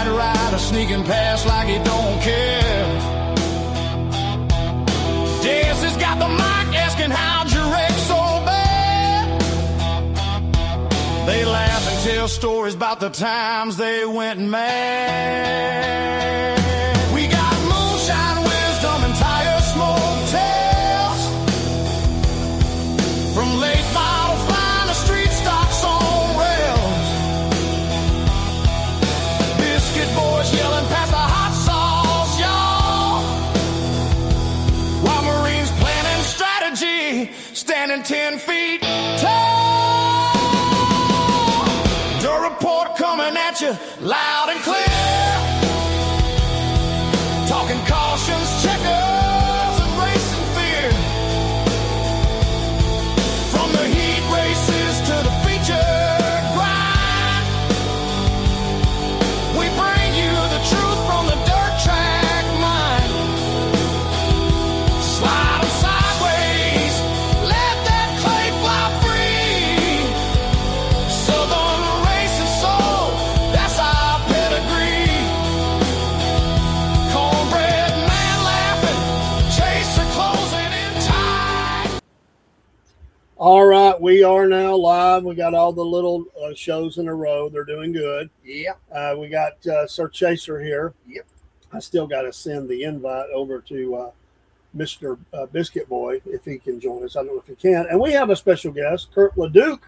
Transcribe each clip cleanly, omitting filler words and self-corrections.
night rider sneaking past like he don't care. Dez has got the mic asking how'd you wreck so bad. They laugh and tell stories about the times they went mad. We got moonshine wisdom and tire smoke tales, from late model flying to street stocks on rails. Biscuit boys yelling past the hot sauce, y'all, while Marines planning strategy, standing 10 feet tall. The report coming at you loud and clear, talking cautions, checkers, and racing fear. From the heat races to the feature grind, we bring you the truth from the dirt track mind. Slide 'em sideways, let that clay fly free. Southern racing soul, that's our pedigree. Cornbread man laughing, chaser closing in time. All right, we are now live. We got all the little shows in a row. They're doing good. Yep. We got Sir Chaser here. Yep. I still got to send the invite over to Mr. Biscuit Boy if he can join us. I don't know if he can. And we have a special guest, Kurt LeDuc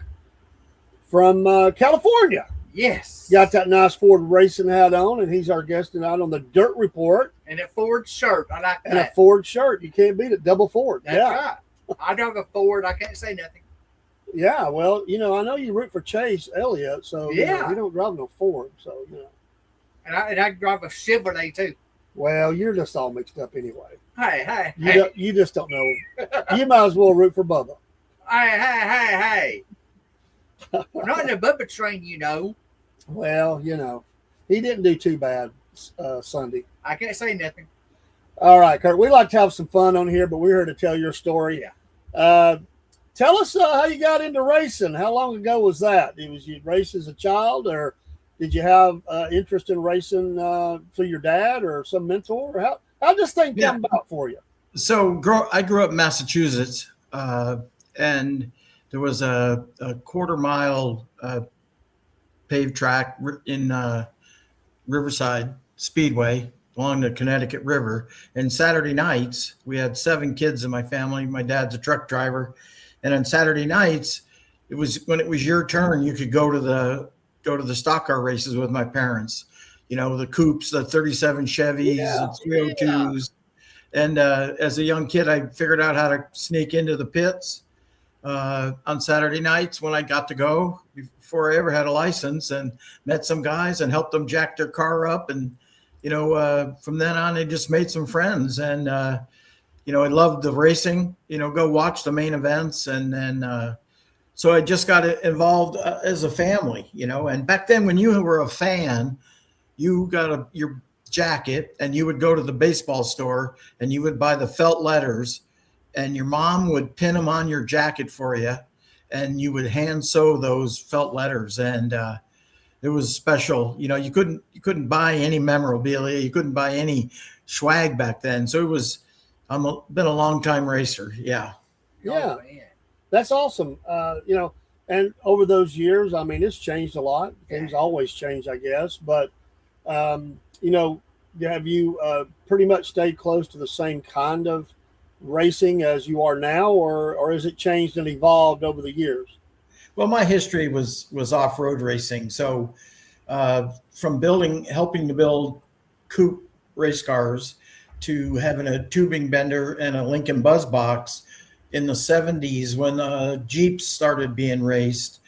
from California. Yes. Got that nice Ford racing hat on, and he's our guest tonight on the Dirt Report. And a Ford shirt. I like And a that. Ford shirt. You can't beat it. Double Ford. That's right. I drive a Ford. I can't say nothing. Yeah, well, you know, I know you root for Chase Elliott, so Yeah. you don't drive no Ford, so you know. And I drive a Chevrolet too. Well, you're just all mixed up anyway. Hey. You just don't know. You might as well root for Bubba. Hey. We're not in a Bubba train, you know. Well, you know, he didn't do too bad Sunday. I can't say nothing. All right, Kurt, we like to have some fun on here, but we're here to tell your story. Yeah. Tell us how you got into racing. How long ago was that? Was you race as a child, or did you have interest in racing through your dad or some mentor? How did this thing come about for you? So I grew up in Massachusetts, and there was a quarter-mile paved track in Riverside Speedway along the Connecticut River. And Saturday nights, we had 7 kids in my family. My dad's a truck driver. And on Saturday nights, it was when it was your turn, you could go to the stock car races with my parents. You know, the coupes, the 37 Chevys, the 302s. And as a young kid, I figured out how to sneak into the pits on Saturday nights when I got to go before I ever had a license, and met some guys and helped them jack their car up. And, you know, from then on, I just made some friends. And, you know, I loved the racing, you know, go watch the main events. And then so I just got involved as a family, you know. And back then when you were a fan, you got your jacket and you would go to the baseball store and you would buy the felt letters, and your mom would pin them on your jacket for you, and you would hand sew those felt letters. And it was special. You know, you couldn't buy any memorabilia. You couldn't buy any swag back then. So it was, been a long time racer. Yeah. Yeah. That's awesome. You know, and over those years, I mean, it's changed a lot. Things always change, I guess. But, you know, have you pretty much stayed close to the same kind of racing as you are now, or has it changed and evolved over the years? Well, my history was off-road racing. So from helping to build coupe race cars to having a tubing bender and a Lincoln Buzz box in the 70s when Jeeps started being raced,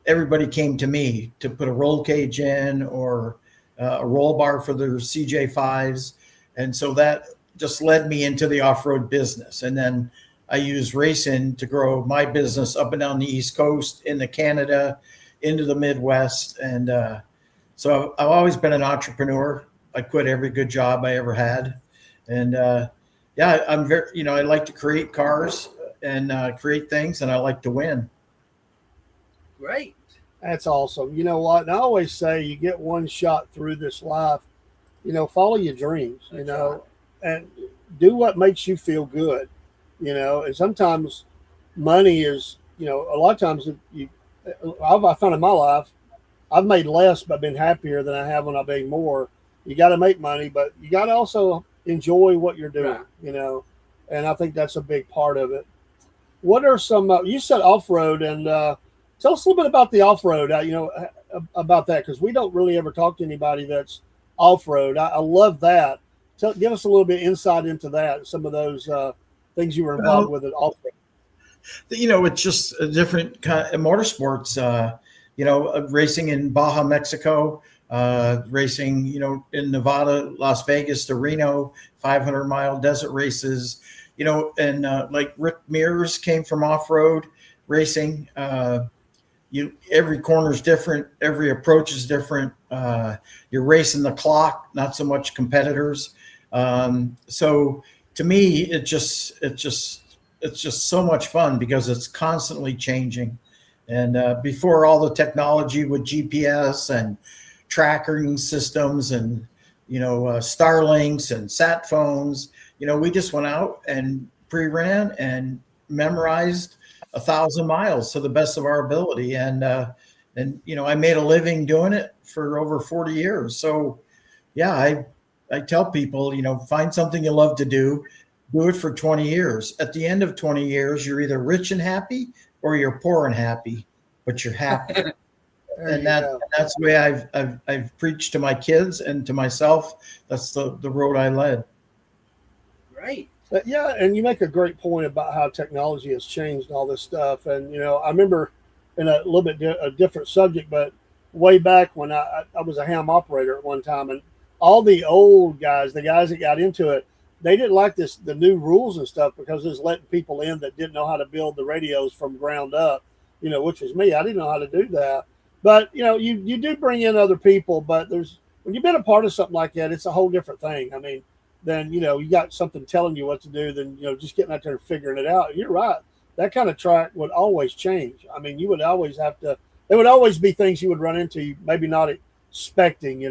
everybody came to me to put a roll cage in or a roll bar for their CJ5s. And so that just led me into the off-road business. And then I used racing to grow my business up and down the East Coast, into Canada, into the Midwest. And so I've always been an entrepreneur. I quit every good job I ever had. And yeah, I'm very, you know, I like to create cars and create things, and I like to win. Great. That's awesome. You know what? And I always say you get one shot through this life. Follow your dreams. And do what makes you feel good. And sometimes money is. A lot of times I found in my life, I've made less but been happier than I have when I've made more. You got to make money, but you got to also enjoy what you're doing. Right. And I think that's a big part of it. What are some? You said off road, and tell us a little bit about the off road. About that, because we don't really ever talk to anybody that's off road. I love that. Give us a little bit insight into that. Some of those things you were involved with at off road. It's just a different kind of motorsports. Racing in Baja, Mexico, racing, in Nevada, Las Vegas to Reno, 500-mile desert races, and like Rick Mears came from off-road racing. Every corner is different. Every approach is different. You're racing the clock, not so much competitors. So to me, it's just so much fun because it's constantly changing. And before all the technology with GPS and tracking systems and, Starlinks and sat phones, we just went out and pre-ran and memorized 1,000 miles to the best of our ability. And I made a living doing it for over 40 years. So yeah, I tell people, find something you love to do it for 20 years. At the end of 20 years, you're either rich and happy or you're poor and happy, but you're happy. And that's the way I've preached to my kids and to myself. That's the road I led. Great. Yeah, and you make a great point about how technology has changed all this stuff. And I remember in a little bit a different subject, but way back when I was a ham operator at one time, and all the old guys, the guys that got into it, they didn't like the new rules and stuff because it was letting people in that didn't know how to build the radios from ground up, which was me. I didn't know how to do that. But, you do bring in other people, but when you've been a part of something like that, it's a whole different thing. I mean, then, you got something telling you what to do than, just getting out there and figuring it out. And you're right. That kind of track would always change. I mean, you would always there would always be things you would run into, maybe not expecting,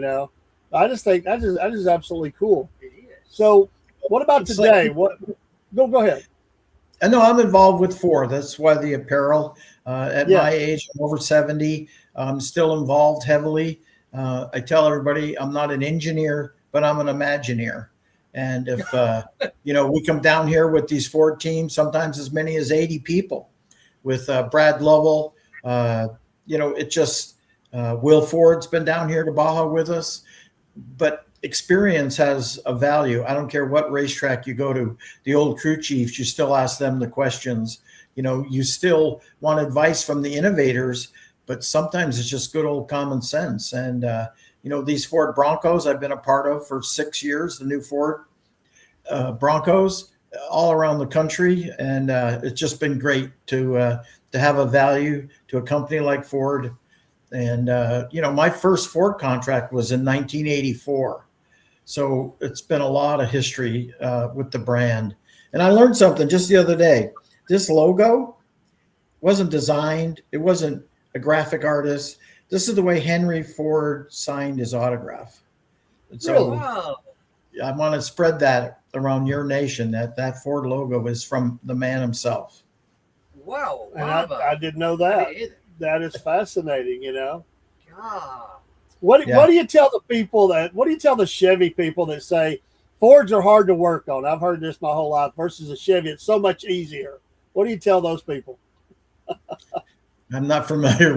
I just think that is absolutely cool. It is. So what about today? Go ahead. I know I'm involved with Ford. That's why the apparel. At my age, I'm over 70. I'm still involved heavily. I tell everybody I'm not an engineer, but I'm an Imagineer. And if we come down here with these Ford teams, sometimes as many as 80 people, with Brad Lovell. It just Will Ford's been down here to Baja with us, but experience has a value. I don't care what racetrack you go to. The old crew chiefs, you still ask them the questions. You still want advice from the innovators, but sometimes it's just good old common sense. And, these Ford Broncos I've been a part of for 6 years, the new Ford Broncos all around the country. And it's just been great to have a value to a company like Ford. And, my first Ford contract was in 1984. So it's been a lot of history with the brand. And I learned something just the other day. This logo wasn't designed. It wasn't a graphic artist. This is the way Henry Ford signed his autograph. And so Wow. I want to spread that around your nation, that Ford logo is from the man himself. Wow. And I didn't know that. That is fascinating, God. What do you tell the people what do you tell the Chevy people that say Fords are hard to work on? I've heard this my whole life versus a Chevy. It's so much easier. What do you tell those people? I'm not familiar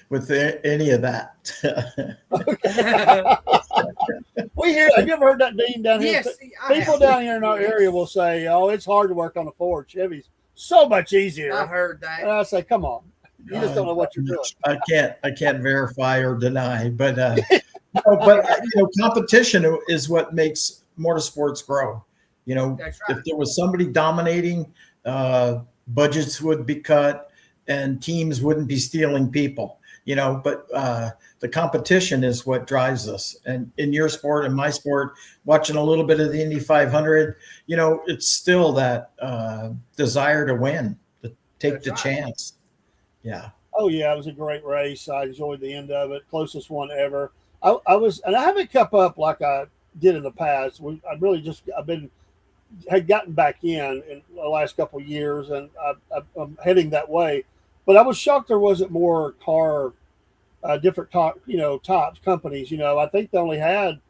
with any of that. We hear. Have you ever heard that, Dean, down here? Yes, People down here in our area will say, "Oh, it's hard to work on a Ford. Chevy's so much easier." I heard that. And I say, "Come on, you just don't know what you're doing." I can't verify or deny, but competition is what makes motorsports grow. That's right. If there was somebody dominating, budgets would be cut and teams wouldn't be stealing people. But the competition is what drives us. And in your sport and my sport, watching a little bit of the Indy 500, it's still that desire to win, to take the chance. Yeah. Oh yeah, it was a great race. I enjoyed the end of it. Closest one ever. I was, and I haven't kept up like I did in the past. I really just had gotten back in the last couple of years, and I'm heading that way. But I was shocked there wasn't more car, different top, tops companies. I think they only had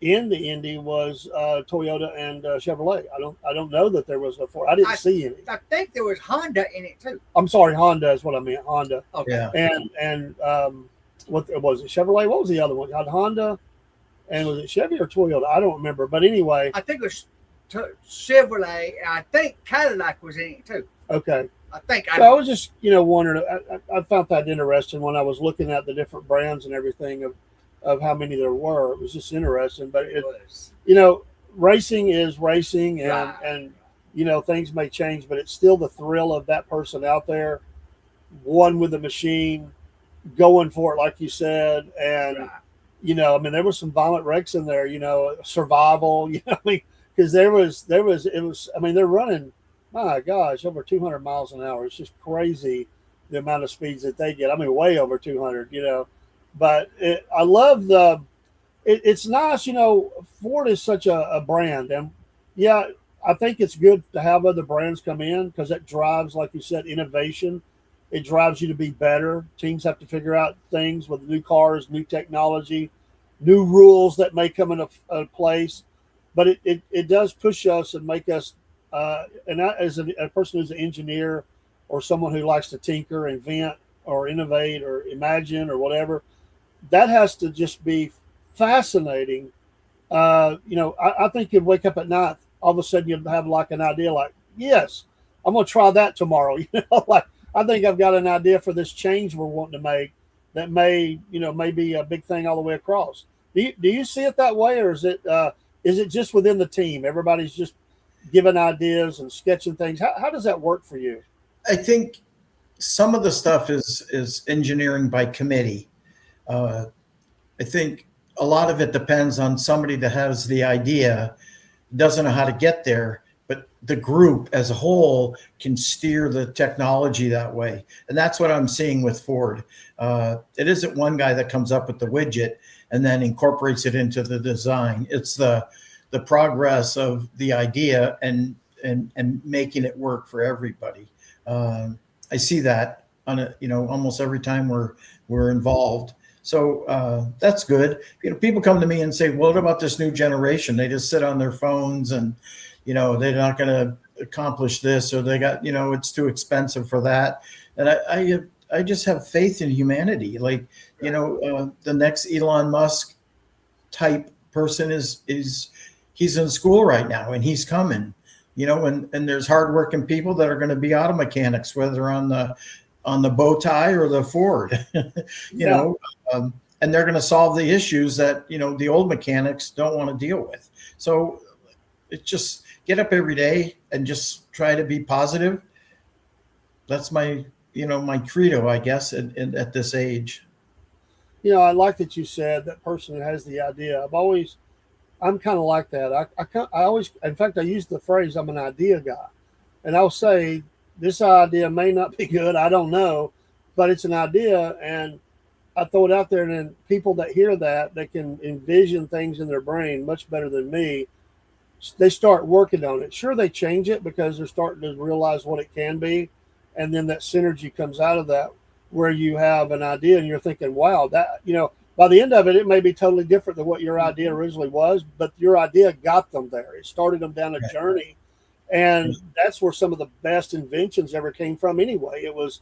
in the Indy was Toyota and Chevrolet. I don't know that there was a Ford. I didn't see any. I think there was Honda in it too. I'm sorry, Honda is what I meant. Honda. Okay. Yeah. And what was it? Chevrolet. What was the other one? Had Honda, and was it Chevy or Toyota? I don't remember. But anyway, I think it was Chevrolet. And I think Cadillac was in it too. okay. I think. So I was just wondering. I found that interesting when I was looking at the different brands and everything of how many there were. It was just interesting. But it was. Racing is racing, and Right. and things may change, but it's still the thrill of that person out there, one with the machine, going for it, like you said. And Right. I mean, there was some violent wrecks in there. Survival. I mean, because it was. I mean, they're running. My gosh, over 200 miles an hour. It's just crazy the amount of speeds that they get. I mean, way over 200. But I love it's nice. Ford is such a brand, and yeah, I think it's good to have other brands come in because it drives, like you said, innovation. It drives you to be better. Teams have to figure out things with new cars, new technology, new rules that may come into place. But it does push us and make us, and as a person who's an engineer or someone who likes to tinker, invent, or innovate, or imagine, or whatever, that has to just be fascinating. I think you'd wake up at night, all of a sudden you'd have like an idea, like, yes, I'm going to try that tomorrow. Like, I think I've got an idea for this change we're wanting to make that may be a big thing all the way across. Do you see it that way, or is it just within the team? Everybody's just giving ideas and sketching things. How does that work for you? I think some of the stuff is engineering by committee. I think a lot of it depends on somebody that has the idea, doesn't know how to get there, but the group as a whole can steer the technology that way. And that's what I'm seeing with Ford. It isn't one guy that comes up with the widget and then incorporates it into the design. It's the progress of the idea and making it work for everybody. I see that on almost every time we're involved. So that's good. People come to me and say, well, what about this new generation? They just sit on their phones and, they're not going to accomplish this, or they got, it's too expensive for that. And I just have faith in humanity. Like, the next Elon Musk type person he's in school right now, and he's coming, and there's hardworking people that are going to be auto mechanics, whether on the bow tie or the Ford, and they're going to solve the issues that, the old mechanics don't want to deal with. So it's just get up every day and just try to be positive. That's my credo, I guess, at this age. I like that you said that person who has the idea. I'm kind of like that. I always, in fact, I use the phrase, I'm an idea guy. And I'll say, this idea may not be good, I don't know, but it's an idea. And I throw it out there, and then people that hear that, they can envision things in their brain much better than me. They start working on it. Sure, they change it because they're starting to realize what it can be. And then that synergy comes out of that, where you have an idea and you're thinking, wow, that, by the end of it, it may be totally different than what your idea originally was, but your idea got them there. It started them down a journey. And that's where some of the best inventions ever came from anyway. It was,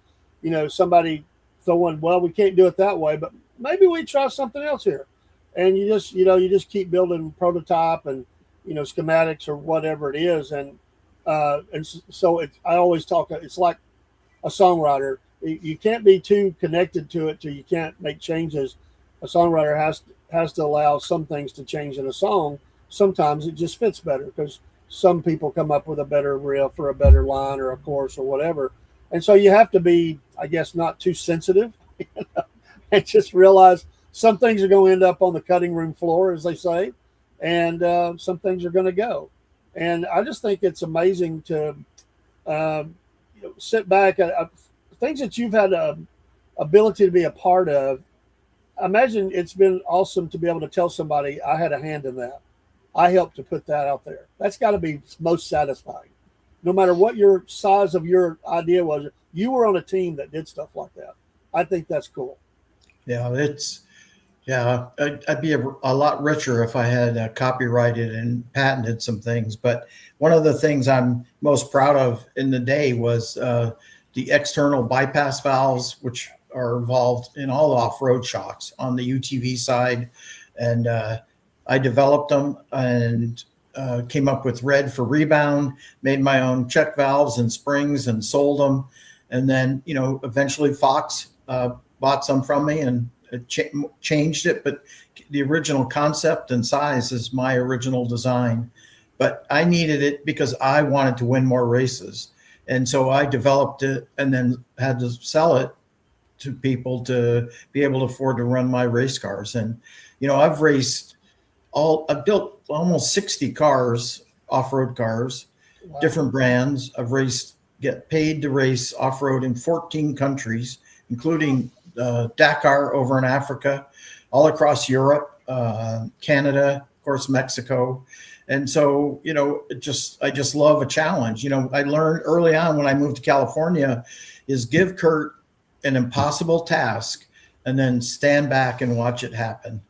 somebody throwing, well, we can't do it that way, but maybe we try something else here. And you just keep building prototype and, schematics or whatever it is. And so I always talk, it's like a songwriter. You can't be too connected to it till you can't make changes. A songwriter has to allow some things to change in a song. Sometimes it just fits better because some people come up with a better riff or a better line or a chorus or whatever. And so you have to be, I guess, not too sensitive and just realize some things are going to end up on the cutting room floor, as they say, and some things are going to go. And I just think it's amazing to sit back. Things that you've had a ability to be a part of. I imagine it's been awesome to be able to tell somebody I had a hand in that. I helped to put that out there. That's got to be most satisfying. No matter what your size of your idea was, you were on a team that did stuff like that. I think that's cool. Yeah, I'd be a lot richer if I had copyrighted and patented some things. But one of the things I'm most proud of in the day was the external bypass valves, which are involved in all off-road shocks on the UTV side. And I developed them and came up with red for rebound, made my own check valves and springs and sold them. And then, eventually Fox bought some from me and changed it. But the original concept and size is my original design. But I needed it because I wanted to win more races. And so I developed it and then had to sell it to people to be able to afford to run my race cars. And, I've built almost 60 cars, off-road cars, wow, different brands. Get paid to race off-road in 14 countries, including Dakar over in Africa, all across Europe, Canada, of course, Mexico. And so, I just love a challenge. I learned early on when I moved to California is give Kurt an impossible task and then stand back and watch it happen.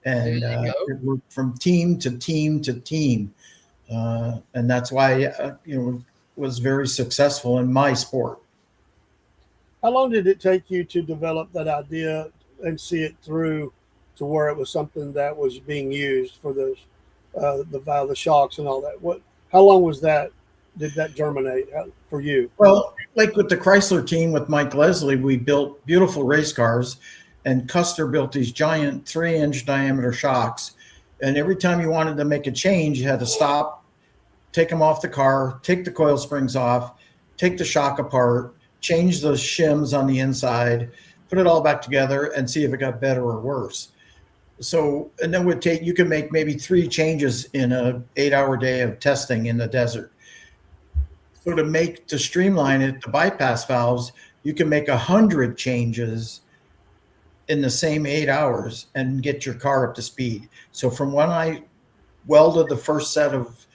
And it worked from team to team to team. And that's why, was very successful in my sport. How long did it take you to develop that idea and see it through to where it was something that was being used for those, the shocks and all that? How long was that? Did that germinate for you? Well, like with the Chrysler team with Mike Leslie, we built beautiful race cars, and Custer built these giant 3-inch diameter shocks. And every time you wanted to make a change, you had to stop, take them off the car, take the coil springs off, take the shock apart, change those shims on the inside, put it all back together and see if it got better or worse. So, and then you could make maybe 3 changes in a 8-hour day of testing in the desert. So to streamline it, the bypass valves, you can make 100 changes in the same 8 hours and get your car up to speed. So from when I welded the first set of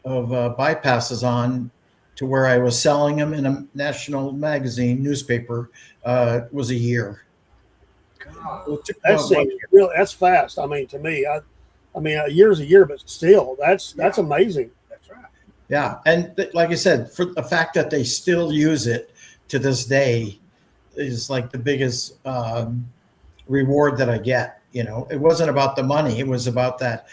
bypasses on to where I was selling them in a national newspaper, was a year. God, that's fast. I mean, to me, a year's a year, but still, that's amazing. That's right. Yeah, and like I said, for the fact that they still use it to this day is like the biggest reward that I get. It wasn't about the money; it was about that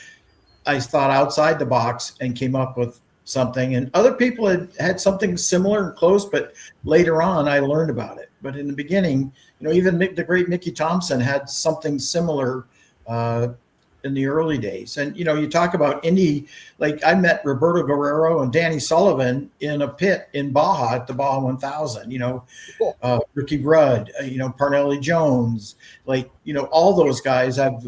I thought outside the box and came up with something. And other people had something similar and close, but later on, I learned about it. But in the beginning, even the great Mickey Thompson had something similar in the early days. And, you talk about Indy, like I met Roberto Guerrero and Danny Sullivan in a pit in Baja at the Baja 1000, Ricky Rudd, Parnelli Jones, all those guys I've,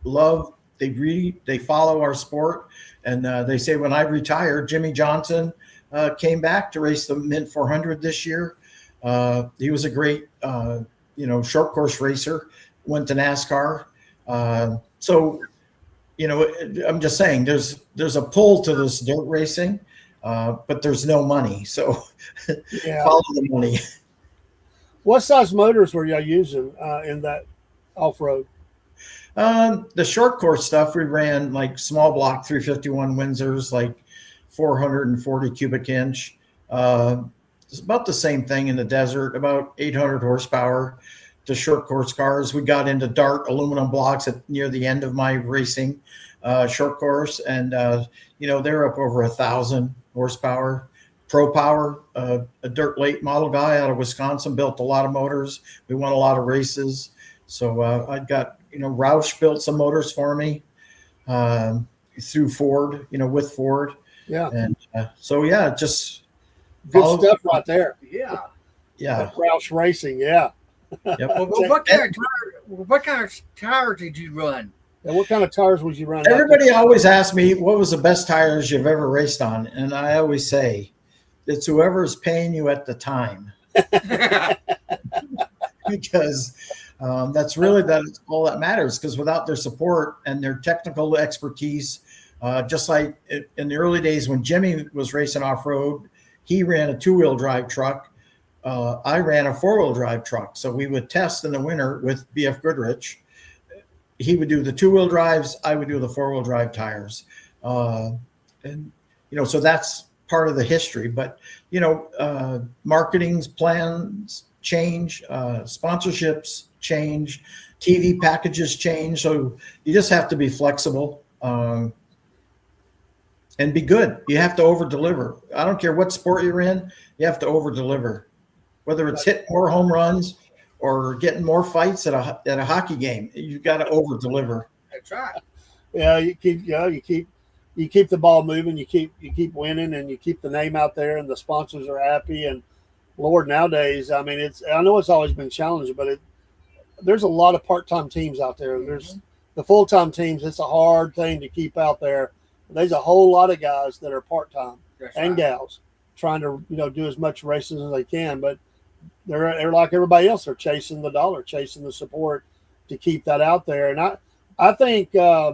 love. They follow our sport. And they say when I retired, Jimmy Johnson came back to race the Mint 400 this year. He was a great, short course racer, went to NASCAR. So, I'm just saying there's a pull to this dirt racing, but there's no money. So follow the money. What size motors were you using in that off-road? The short course stuff, we ran like small block 351 Windsors, like 440 cubic inch. It's about the same thing in the desert, about 800 horsepower. The short course cars, we got into Dart aluminum blocks near the end of my racing short course, and they're up over 1,000 horsepower. Pro Power, a dirt late model guy out of Wisconsin, built a lot of motors. We won a lot of races. So I got Roush built some motors for me through Ford, with Ford. Yeah. And just good stuff right there. Yeah. Yeah. Roush Racing. Yeah. Yep. Well, what kind of tires did you run? And what kind of tires would you run? Everybody always asks me, what was the best tires you've ever raced on? And I always say, it's whoever is paying you at the time. because that's really all that matters. Because without their support and their technical expertise, just like in the early days when Jimmy was racing off road, he ran a 2-wheel drive truck. I ran a 4-wheel drive truck. So we would test in the winter with BF Goodrich. He would do the 2-wheel drives. I would do the 4-wheel drive tires. And, so that's part of the history. But, marketing's plans change, sponsorships change, TV packages change. So you just have to be flexible and be good. You have to over deliver. I don't care what sport you're in. You have to over deliver. Whether it's hitting more home runs or getting more fights at a hockey game, you've got to over deliver. That's right. Yeah, you keep the ball moving, you keep winning, and you keep the name out there, and the sponsors are happy. And Lord, nowadays, I mean, I know it's always been challenging, but there's a lot of part-time teams out there. There's the full-time teams. It's a hard thing to keep out there. There's a whole lot of guys that are part-time and gals trying to do as much racing as they can, but they're like everybody else. They're chasing the dollar, chasing the support to keep that out there. And I think I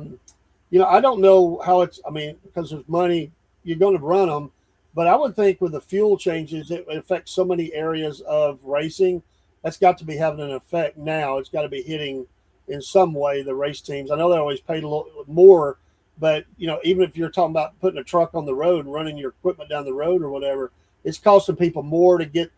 don't know how because there's money, you're going to run them, but I would think with the fuel changes, it affects so many areas of racing. That's got to be having an effect now. It's got to be hitting in some way the race teams. I know they're always paid a little more, but even if you're talking about putting a truck on the road and running your equipment down the road or whatever, it's costing people more to get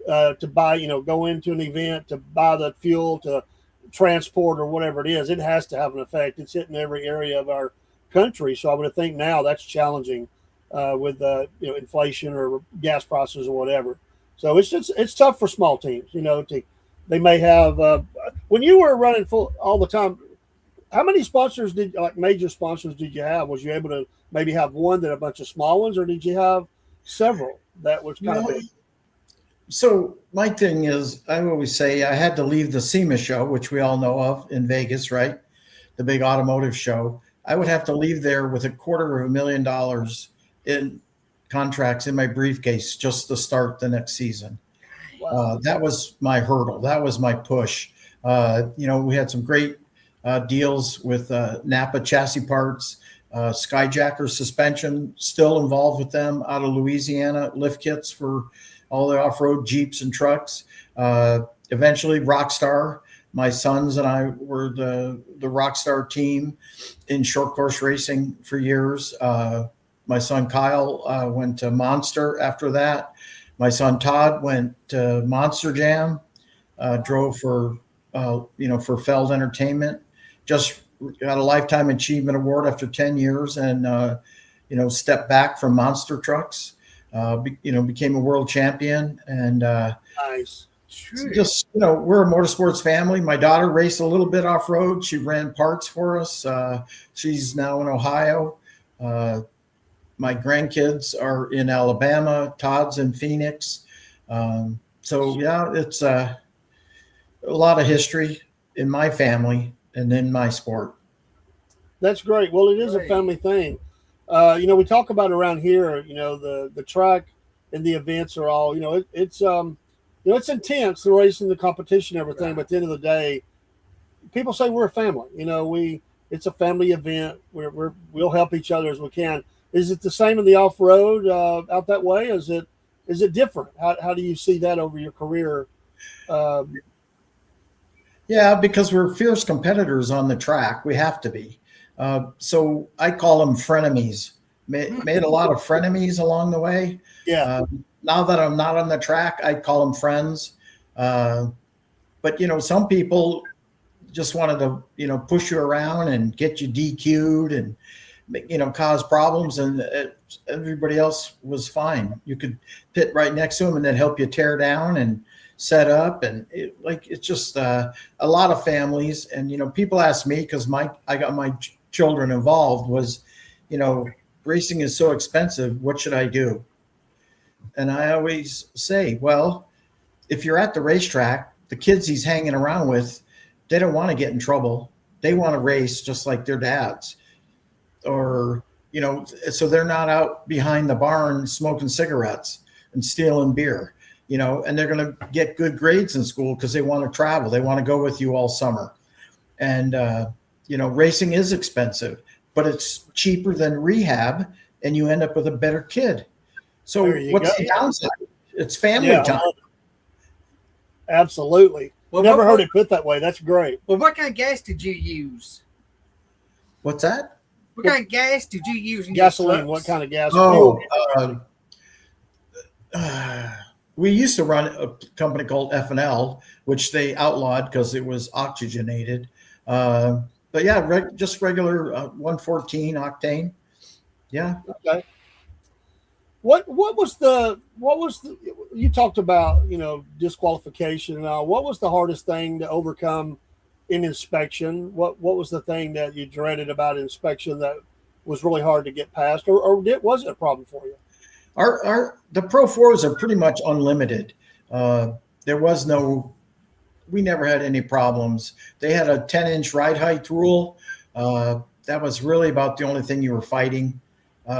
to buy, go into an event, to buy the fuel, to transport or whatever it is. It has to have an effect. It's hitting every area of our country. So I would think now that's challenging with inflation or gas prices or whatever. So it's tough for small teams. They may have when you were running full all the time. How many sponsors major sponsors did you have? Was you able to maybe have one that a bunch of small ones, or did you have several that was kind of big? So my thing is, I always say I had to leave the SEMA show, which we all know of in Vegas, right? The big automotive show. I would have to leave there with $250,000 in contracts in my briefcase just to start the next season. Wow. That was my hurdle. That was my push. We had some great deals with Napa chassis parts, Skyjacker suspension, still involved with them out of Louisiana, lift kits for all the off-road Jeeps and trucks. Eventually Rockstar, my sons and I were the Rockstar team in short course racing for years. My son Kyle went to Monster after that. My son Todd went to Monster Jam, drove for Feld Entertainment, just got a Lifetime Achievement Award after 10 years and, stepped back from monster trucks. Became a world champion, and nice. Just we're a motorsports family. My daughter raced a little bit off road. She ran parts for us. She's now in Ohio. My grandkids are in Alabama. Todd's in Phoenix. It's a lot of history in my family and in my sport. That's great. Well, it is a family thing. We talk about around here, the track and the events are all, it's intense, the racing, the competition, everything. Right. But at the end of the day, people say we're a family. It's a family event. We'll help each other as we can. Is it the same in the off road out that way? Is it different? How do you see that over your career? Yeah, because we're fierce competitors on the track. We have to be. So I call them frenemies. Made a lot of frenemies along the way. Yeah. Now that I'm not on the track, I call them friends. But some people just wanted to, push you around and get you DQ'd and, cause problems, and everybody else was fine. You could pit right next to them and then help you tear down and set up. And it's just a lot of families. And, people ask me, because I got my children involved, was, racing is so expensive. What should I do? And I always say, well, if you're at the racetrack, the kids he's hanging around with, they don't want to get in trouble. They want to race just like their dads. Or, so they're not out behind the barn smoking cigarettes and stealing beer. and they're going to get good grades in school because they want to travel. They want to go with you all summer. And, racing is expensive, but it's cheaper than rehab, and you end up with a better kid. So what's the downside? It's family time. Absolutely. Well, Never heard it put that way. That's great. Well, what kind of gas did you use? What's that? What kind of gas did you use? In Gasoline. your What kind of gas? Oh, we used to run a company called F&L, which they outlawed because it was oxygenated. But yeah, just regular 114 octane. Yeah. Okay. What was the you talked about, disqualification and all. What was the hardest thing to overcome in inspection? What was the thing that you dreaded about inspection that was really hard to get past, or was it a problem for you? The Pro 4s are pretty much unlimited. We never had any problems. They had a 10-inch ride height rule. That was really about the only thing you were fighting.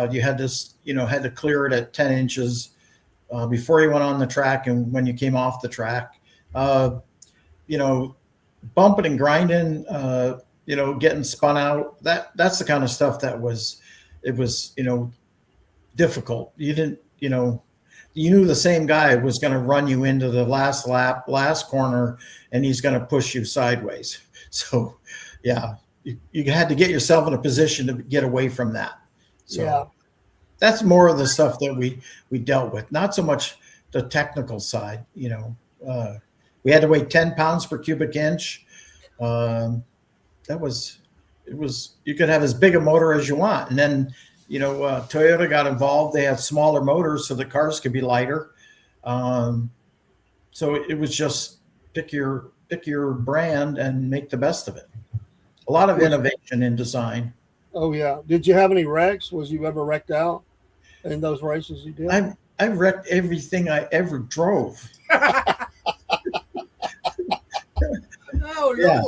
You had to clear it at 10 inches before you went on the track and when you came off the track. Bumping and grinding, getting spun out. That's the kind of stuff that was difficult. You didn't, you knew the same guy was going to run you into the last lap, last corner, and he's going to push you sideways. So, yeah, you had to get yourself in a position to get away from that. So that's more of the stuff that we dealt with, not so much the technical side. We had to weigh 10 pounds per cubic inch. You could have as big a motor as you want. And then, Toyota got involved. They had smaller motors so the cars could be lighter. So it was just pick your brand and make the best of it. A lot of innovation in design. Oh yeah. Did you have any wrecks? Was you ever wrecked out in those races you did? I wrecked everything I ever drove. Oh, yeah.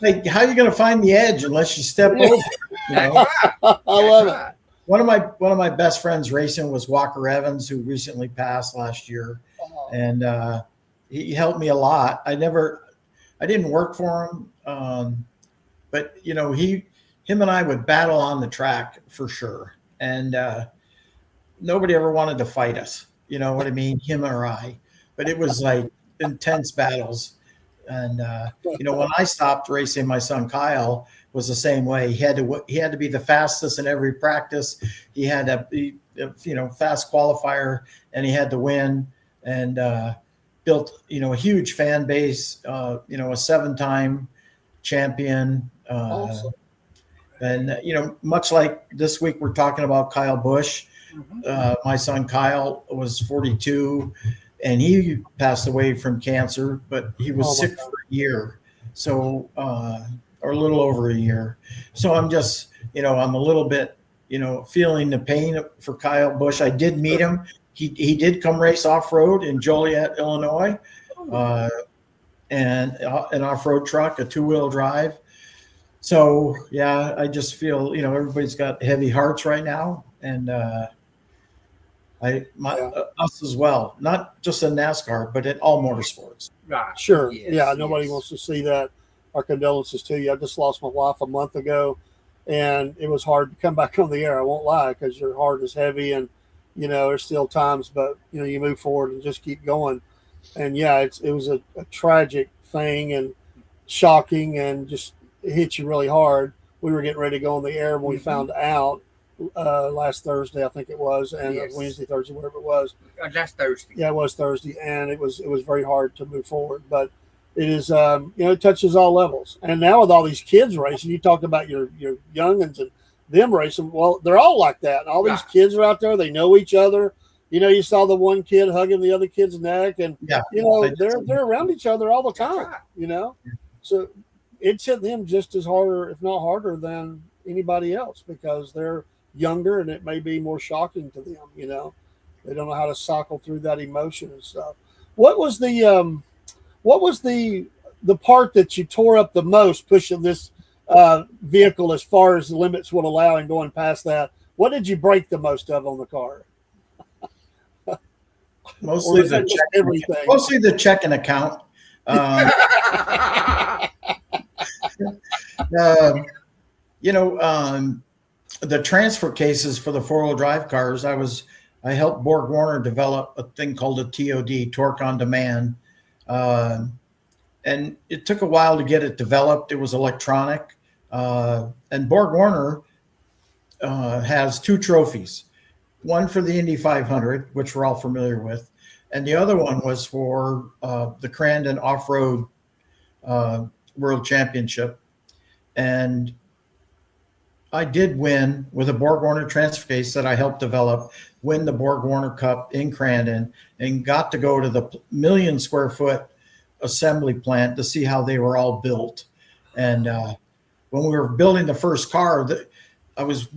Like, how are you going to find the edge unless you step over? I love it. One of my best friends racing was Walker Evans, who recently passed last year, and he helped me a lot. I didn't work for him, but him and I would battle on the track for sure, and nobody ever wanted to fight us. You know what I mean? Him or I, but it was like intense battles. And when I stopped racing, my son Kyle was the same way. He had to be the fastest in every practice. He had to be fast qualifier, and he had to win. And built a huge fan base. A 7-time champion. Awesome. And much like this week, we're talking about Kyle Busch. My son Kyle was 42. And he passed away from cancer, but he was sick for a year. So, or a little over a year. So I'm just, I'm a little bit, feeling the pain for Kyle Busch. I did meet him. He did come race off-road in Joliet, Illinois, and an off-road truck, a 2-wheel drive. So, yeah, I just feel, everybody's got heavy hearts right now. And, us as well, not just in NASCAR, but in all motorsports. Right. Sure. Yes, nobody wants to see that. Our condolences to you. I just lost my wife a month ago, and it was hard to come back on the air. I won't lie, because your heart is heavy, and there's still times, but you move forward and just keep going. And it was a tragic thing and shocking, and just it hit you really hard. We were getting ready to go on the air when we found out. Last Thursday, I think it was, and Wednesday, Thursday, whatever it was. Last Thursday. Yeah, it was Thursday, and it was very hard to move forward. But it is, it touches all levels. And now with all these kids racing, you talked about your youngins and them racing. Well, they're all like that. And all these kids are out there. They know each other. You saw the one kid hugging the other kid's neck, and they're around each other all the time. So it's hit them just as hard, if not harder, than anybody else, because they're younger, and it may be more shocking to them. They don't know how to cycle through that emotion and stuff. What was the part that you tore up the most pushing this vehicle as far as the limits would allow, and going past that? What did you break the most of on the car? Mostly is the that just check, everything? mostly the checking account. Um, uh, the transfer cases for the 4-wheel drive cars. I helped Borg Warner develop a thing called a TOD, torque on demand, and it took a while to get it developed. It was electronic, and Borg Warner has 2 trophies. One for the Indy 500, which we're all familiar with, and the other one was for the Crandon Off-Road World Championship. And I did win with a Borg Warner transfer case that I helped develop, win the Borg Warner Cup in Crandon, and got to go to the 1 million square foot assembly plant to see how they were all built. And when we were building the first car, I was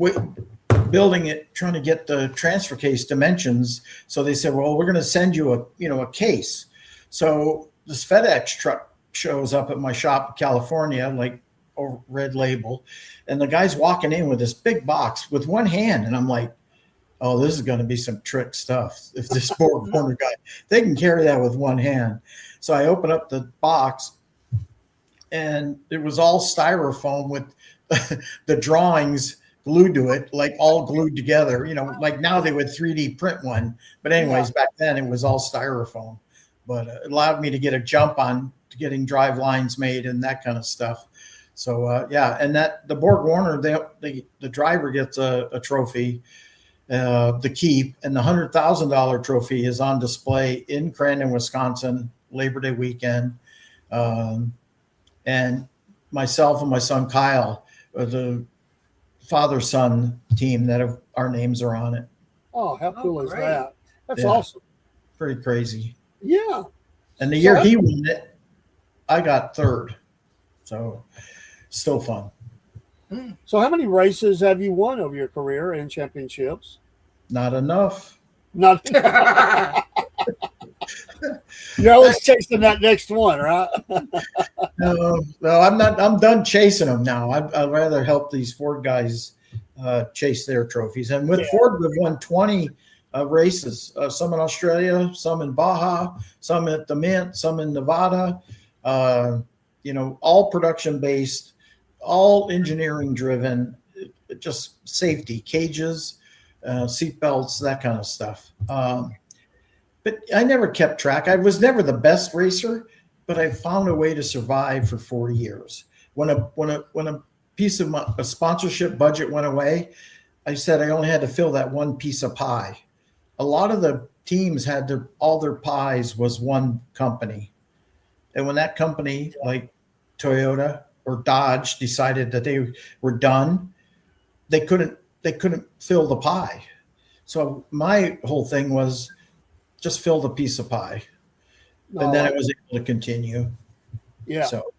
building it, trying to get the transfer case dimensions. So they said, well, we're going to send you a case. So this FedEx truck shows up at my shop in California, like a red label. And the guy's walking in with this big box with one hand. And I'm like, oh, this is going to be some trick stuff. If this Borg Warner guy, they can carry that with one hand. So I open up the box and it was all styrofoam with the drawings glued to it, like all glued together. Like now they would 3D print one. But anyways, back then it was all styrofoam. But it allowed me to get a jump on to getting drive lines made and that kind of stuff. So and that the Borg Warner, the driver gets a trophy, the keep, and the $100,000 trophy is on display in Crandon, Wisconsin, Labor Day weekend. And myself and my son Kyle are the father-son team that our names are on it. Oh, how cool is great. that? That's Yeah. awesome. Pretty crazy. Yeah. And the year he won it, I got third. So still fun. So how many races have you won over your career in championships? Not enough. Not. You're always chasing that next one, right? No, I'm not. I'm done chasing them now. I'd rather help these Ford guys chase their trophies. And with Ford, we've won 20 races, some in Australia, some in Baja, some at the Mint, some in Nevada, all production based, all engineering driven, just safety, cages, seat belts, that kind of stuff. But I never kept track. I was never the best racer, but I found a way to survive for 40 years. When a piece of a sponsorship budget went away, I said I only had to fill that one piece of pie. A lot of the teams had all their pies was one company. And when that company, like Toyota or Dodge, decided that they were done, they couldn't fill the pie. So my whole thing was just fill the piece of pie. And then I was able to continue. Yeah. So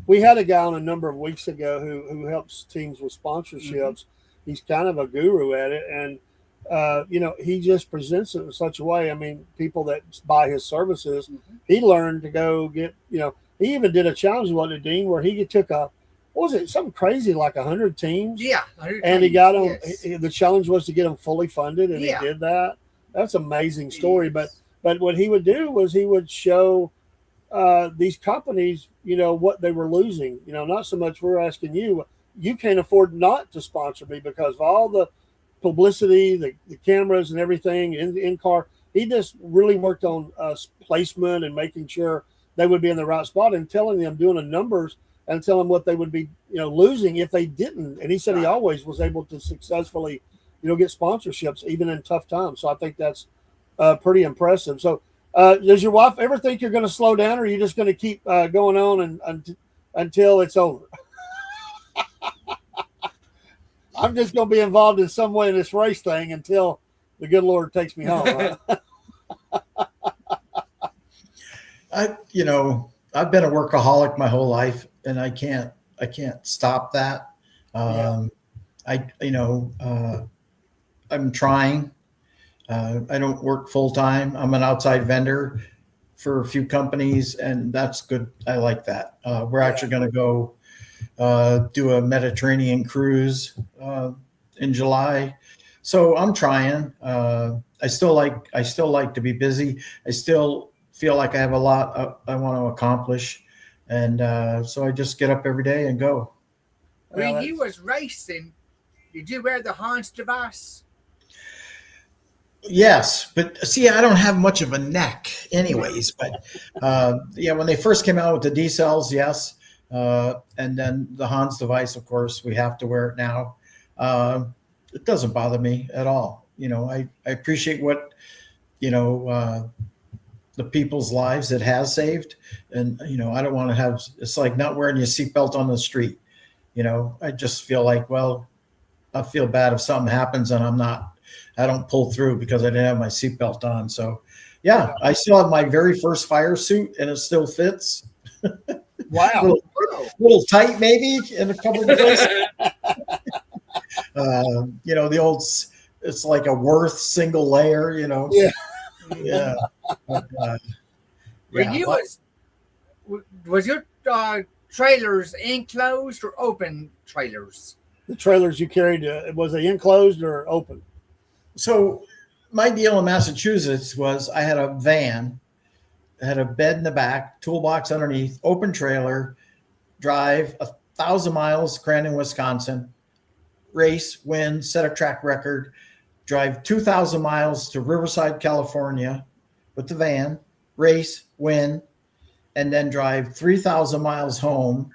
we had a guy on a number of weeks ago who helps teams with sponsorships. Mm-hmm. He's kind of a guru at it. And, he just presents it in such a way. I mean, people that buy his services, he learned to go get, he even did a challenge, wasn't it, Dean, where he took something crazy like 100 teams? Yeah. And he got them. Yes. The challenge was to get them fully funded, and he did that. That's an amazing story. Yes. But what he would do was he would show these companies, what they were losing. Not so much we're asking you can't afford not to sponsor me because of all the publicity, the cameras and everything in car. He just really worked on placement and making sure they would be in the right spot and telling them, doing the numbers and telling them what they would be, losing if they didn't. And he said he always was able to successfully, get sponsorships even in tough times. So I think that's pretty impressive. So does your wife ever think you're going to slow down, or are you just going to keep going on until it's over? I'm just going to be involved in some way in this race thing until the good Lord takes me home. Right? I've been a workaholic my whole life, and I can't stop that. I'm trying. I don't work full time. I'm an outside vendor for a few companies, and that's good. I like that. We're actually going to go do a Mediterranean cruise in July. So I'm trying. I still like to be busy. I still feel like I have a lot I want to accomplish, and so I just get up every day and go. When you was racing, did you wear the Hans device? Yes, but see, I don't have much of a neck, anyways. But yeah, when they first came out with the D cells, yes, and then the Hans device, of course, we have to wear it now. It doesn't bother me at all. I appreciate what the people's lives it has saved, and I don't want to have. It's like not wearing your seatbelt on the street. I just feel like, well, I feel bad if something happens and I don't pull through because I didn't have my seatbelt on. So, yeah, I still have my very first fire suit and it still fits. Wow. little tight maybe in a couple of places. The old, it's like a Worth single layer, Yeah. Yeah. But, When you was your trailers enclosed or open trailers? The trailers you carried, was they enclosed or open? So my deal in Massachusetts was I had a van, I had a bed in the back, toolbox underneath, open trailer, drive 1,000 miles, Crandon, Wisconsin, race, win, set a track record, drive 2,000 miles to Riverside, California with the van, race, win, and then drive 3,000 miles home.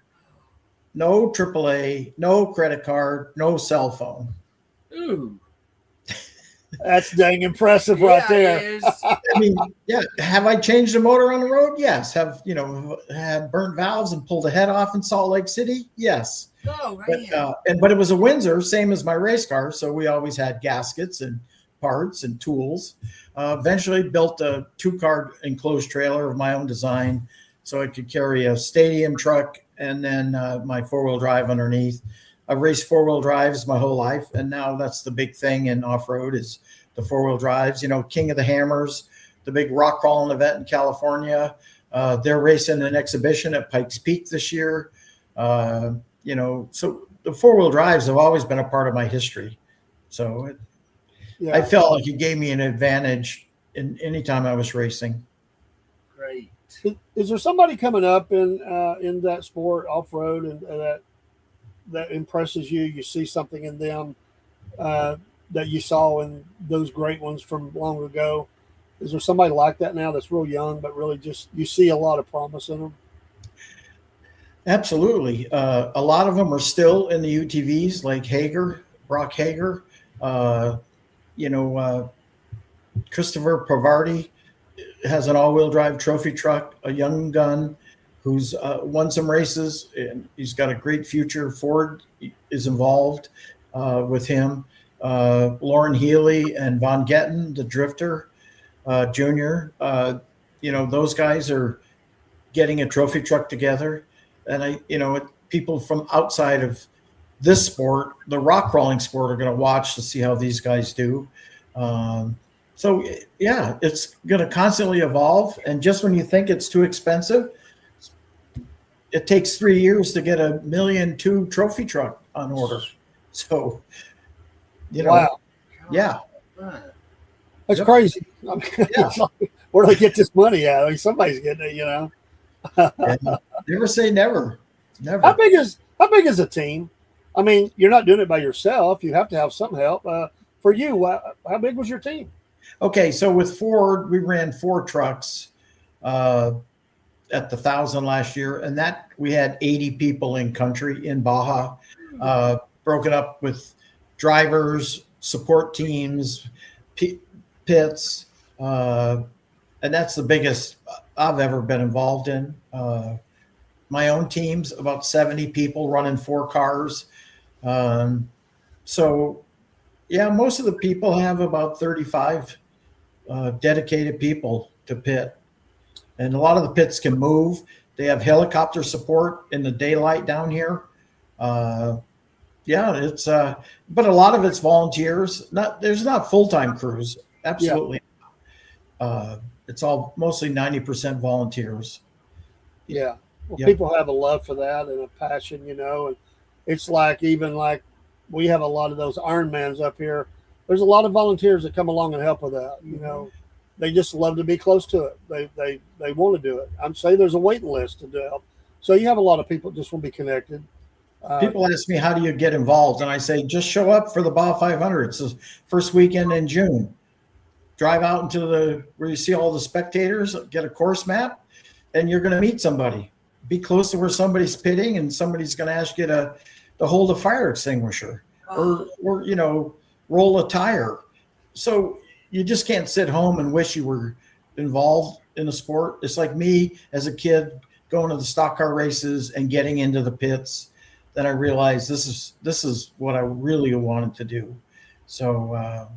No AAA, no credit card, no cell phone. Ooh. That's dang impressive right there. It is. I mean, yeah. Have I changed the motor on the road? Yes. Have had burnt valves and pulled a head off in Salt Lake City? Yes. Oh man. But it was a Windsor, same as my race car, so we always had gaskets and parts and tools. Eventually built a 2-car enclosed trailer of my own design, so I could carry a stadium truck and then my 4-wheel drive underneath. I've raced 4-wheel drives my whole life, and now that's the big thing in off-road is the 4-wheel drives. King of the Hammers, the big rock crawling event in California. They're racing an exhibition at Pikes Peak this year. So the 4-wheel drives have always been a part of my history. So Yeah. I felt like it gave me an advantage in any time I was racing. Great. Is there somebody coming up in that sport off road and that impresses you? You see something in them that you saw in those great ones from long ago. Is there somebody like that now that's real young, but really just you see a lot of promise in them? Absolutely. A lot of them are still in the UTVs, like Brock Hager. Christopher Pavardi has an all-wheel drive trophy truck, a young gun who's won some races, and he's got a great future. Ford is involved with him. Lauren Healy and Von Getten, the drifter, junior. Those guys are getting a trophy truck together. And people from outside of this sport, the rock crawling sport, are going to watch to see how these guys do. So yeah, it's going to constantly evolve. And just when you think it's too expensive, it takes 3 years to get a $1.2 million trophy truck on order. So, Wow. Yeah. That's crazy. I mean, Yeah. Where do they get this money at? I mean, somebody's getting it, Never say never. Never. How big is a team? I mean, you're not doing it by yourself. You have to have some help. For you, how big was your team? Okay, so with Ford, we ran 4 trucks at the 1,000 last year, and that we had 80 people in country in Baja, broken up with drivers, support teams, pits, and that's the biggest I've ever been involved in. My own team's about 70 people running 4 cars. So, yeah, most of the people have about 35 dedicated people to pit. And a lot of the pits can move. They have helicopter support in the daylight down here. It's but a lot of it's volunteers. There's not full-time crews. Absolutely. Yeah. It's all mostly 90% volunteers. Yeah. Well, people have a love for that and a passion, and it's like even like we have a lot of those Ironmans up here. there's a lot of volunteers that come along and help with that. You know, they just love to be close to it. They want to do it. I'm saying there's a waiting list to do help. So you have a lot of people that just want to be connected. People ask me, how do you get involved? And I say, just show up for the Baja 500. It's the first weekend in June. Drive out into where you see all the spectators, get a course map, and you're going to meet somebody. Be close to where somebody's pitting, and somebody's going to ask you to hold a fire extinguisher or you know, roll a tire. So you just can't sit home and wish you were involved in a sport. It's like me as a kid going to the stock car races and getting into the pits. Then I realized this is what I really wanted to do. So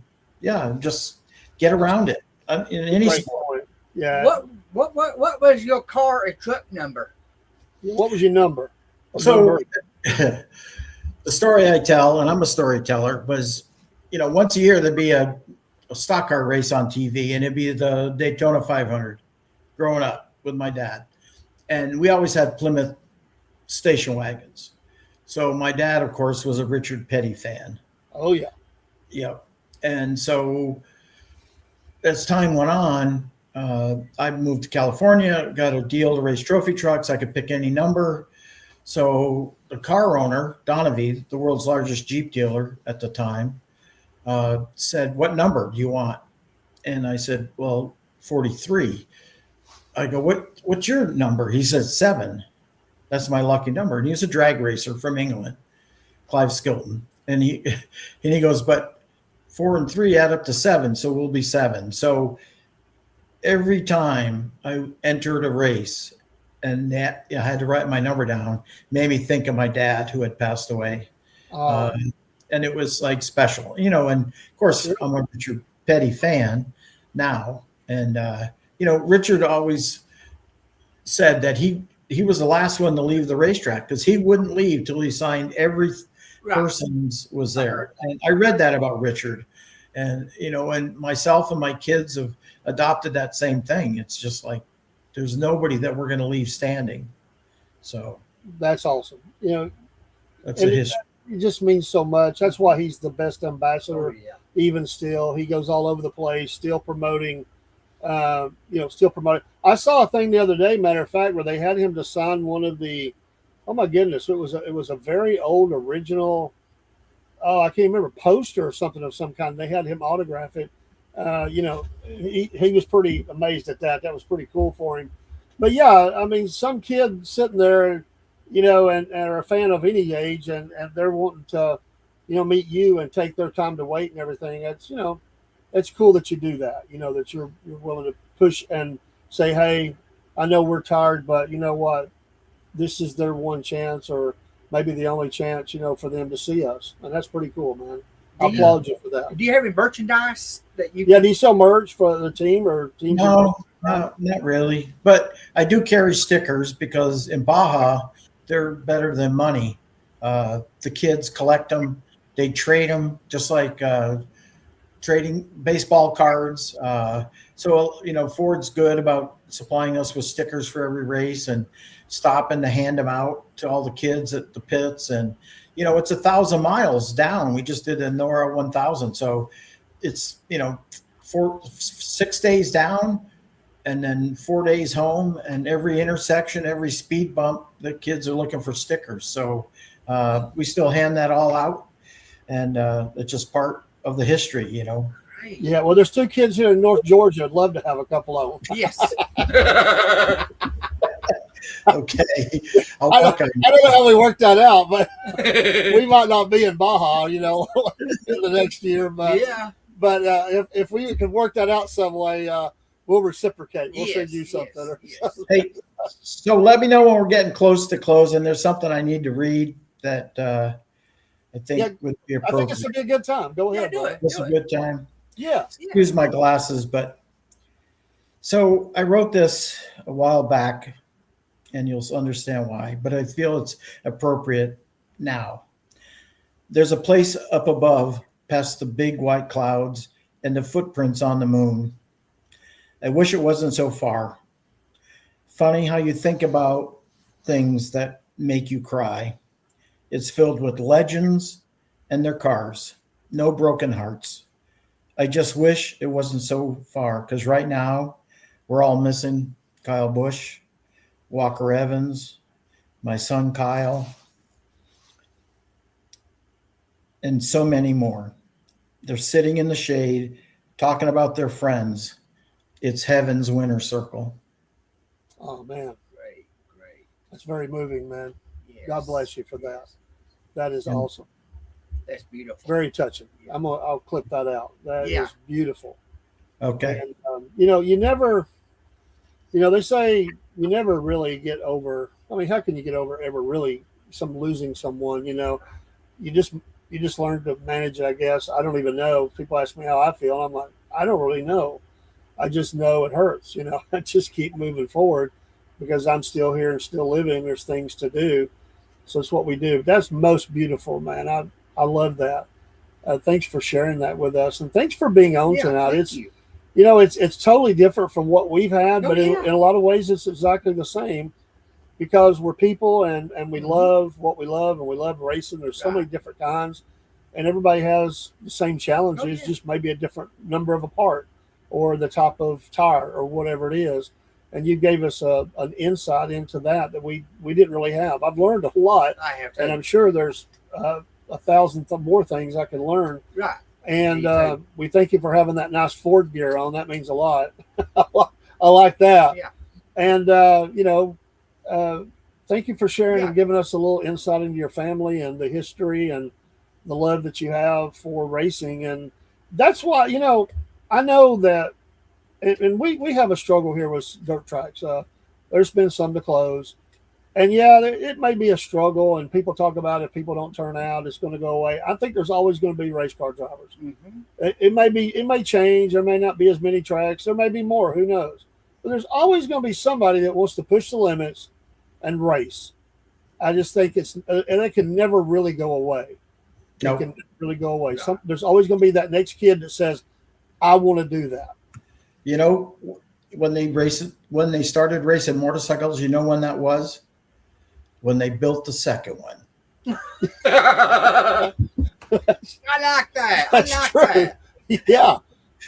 yeah, just get around it in any sport. Yeah. What was your car and truck number? What was your number? So the story I tell, and I'm a storyteller, was, you know, once a year there'd be a stock car race on TV, and it'd be the Daytona 500 growing up with my dad. And we always had Plymouth station wagons. So my dad, of course, was a Richard Petty fan. Oh, yeah. Yep. And so as time went on, I moved to California, got a deal to race trophy trucks. I could pick any number. So the car owner, Donovan, the world's largest Jeep dealer at the time, said, "What number do you want?" And I said, "Well, 43. I go, what's your number? He said 7. That's my lucky number. And he was a drag racer from England, Clive Skilton. And he goes, "But 4 and 3 add up to 7, so we'll be 7." So every time I entered a race and that I had to write my number down, made me think of my dad who had passed away. And it was like special, you know, and of course I'm a Richard Petty fan now. And, you know, Richard always said that he was the last one to leave the racetrack because he wouldn't leave till he signed every person's was there. And I read that about Richard, and, you know, and myself and my kids have adopted that same thing. It's just like, there's nobody that we're going to leave standing. So that's awesome. You know, that's a history. It just means so much. That's why he's the best ambassador. Even still, he goes all over the place, still promoting, still promoting. I saw a thing the other day, matter of fact, where they had him to sign one of the, oh my goodness, it was a very old original, I can't remember, poster or something of some kind. They had him autograph it. He was pretty amazed at that. That was pretty cool for him. But yeah, I mean, some kid sitting there, you know, and are a fan of any age, and they're wanting to, you know, meet you and take their time to wait and everything. It's, you know, it's cool that you do that, you know, that you're willing to push and say, "Hey, I know we're tired, but you know what? This is their one chance, or maybe the only chance, you know, for them to see us." And that's pretty cool, man. I applaud you for that. Do you have any merchandise that you? Yeah, do you sell merch for the team or team? No, not really. But I do carry stickers because in Baja, they're better than money. The kids collect them. They trade them just like trading baseball cards. So, you know, Ford's good about supplying us with stickers for every race and stopping to hand them out to all the kids at the pits. And, you know, it's 1,000 miles down. We just did a Nora 1000. So it's, you know, 6 days down and then 4 days home, and every intersection, every speed bump, the kids are looking for stickers. So we still hand that all out, and it's just part of the history, you know. Yeah, well, there's 2 kids here in North Georgia. I'd love to have a couple of them. Yes. Okay. I don't know how we worked that out, but we might not be in Baja, you know, in the next year. But yeah. But if we can work that out some way, we'll reciprocate. We'll send you something. Yes. Hey, so let me know when we're getting close to closing. There's something I need to read that I think would be appropriate. I think this would be a good time. Go ahead. Do it. This is a good time. Yeah. Use my glasses, but so I wrote this a while back, and you'll understand why, but I feel it's appropriate now. There's a place up above past the big white clouds and the footprints on the moon. I wish it wasn't so far. Funny how you think about things that make you cry. It's filled with legends and their cars. No broken hearts. I just wish it wasn't so far, because right now we're all missing Kyle Busch, Walker Evans, my son Kyle, and so many more. They're sitting in the shade talking about their friends. It's heaven's winter circle. Oh man, Great, great. that's very moving, man. Yes. God bless you for that. Yes. That is And- awesome. That's beautiful. Very touching. I'll clip that out. That Yeah. is beautiful. Okay. And you never, they say you never really get over. I mean, how can you get over ever really losing someone? You just learn to manage it, I guess. I don't even know. People ask me how I feel. I'm like, I don't really know. I just know it hurts. I just keep moving forward because I'm still here and still living. There's things to do. So it's what we do. That's most beautiful, man. I love that. Thanks for sharing that with us, and thanks for being on tonight. Thank It's you. it's totally different from what we've had, Oh, but yeah. in a lot of ways it's exactly the same because we're people and we love what we love and we love racing. There's so many different kinds, and everybody has the same challenges, just maybe a different number of a part or the type of tire or whatever it is. And you gave us an insight into that we didn't really have. I've learned a lot, I have to. and I'm sure there's 1,000 more things I can learn. Right. And Me too. we thank you for having that nice Ford gear on. That means a lot. I like that. Yeah. And thank you for sharing Yeah. and giving us a little insight into your family and the history and the love that you have for racing. And that's why I know that, and we have a struggle here with dirt tracks. There's been some to close. And yeah, it may be a struggle, and people talk about if people don't turn out, it's going to go away. I think there's always going to be race car drivers. Mm-hmm. It may change. There may not be as many tracks. There may be more. Who knows? But there's always going to be somebody that wants to push the limits and race. I just think and it can never really go away. Nope. It can really go away. No. There's always going to be that next kid that says, "I want to do that." When they started racing motorcycles, when that was? When they built the second one. I like that. That's I like true. that. Yeah,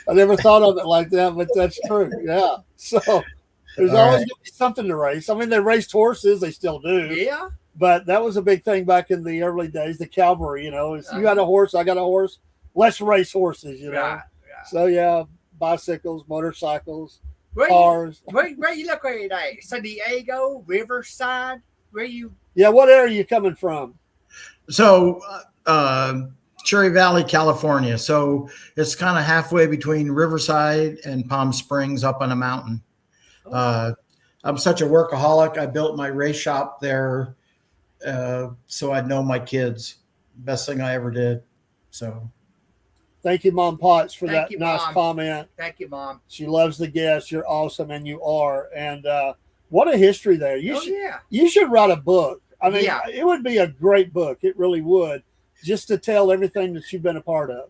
I never thought of it like that, but that's true. Yeah, so there's All always right. going to be something to race. I mean, they raced horses; they still do. Yeah. But that was a big thing back in the early days. The cavalry, is you got a horse, I got a horse. Let's race horses, Right. Right. So yeah, bicycles, motorcycles, Where cars. where you look at that? San Diego, Riverside. Where you? Yeah, what area are you coming from? So, Cherry Valley, California. So it's kind of halfway between Riverside and Palm Springs up on a mountain. I'm such a workaholic. I built my race shop there so I'd know my kids. Best thing I ever did. So Thank you, Mom Potts, for Thank that you, nice Mom. comment. Thank you, Mom. She loves the guests. You're awesome, and you are. And what a history there. Yeah. You should write a book. I mean, Yeah. it would be a great book. It really would, just to tell everything that you've been a part of.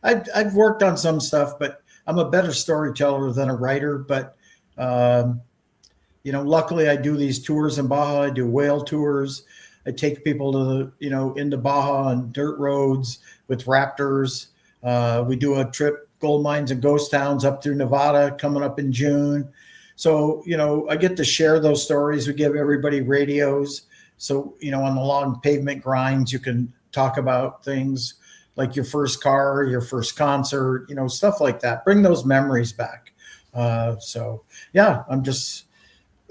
I've worked on some stuff, but I'm a better storyteller than a writer. But luckily I do these tours in Baja. I do whale tours. I take people to into Baja on dirt roads with Raptors. We do a trip, gold mines and ghost towns up through Nevada coming up in June. So, I get to share those stories. We give everybody radios. So, on the long pavement grinds, you can talk about things like your first car, your first concert, stuff like that. Bring those memories back.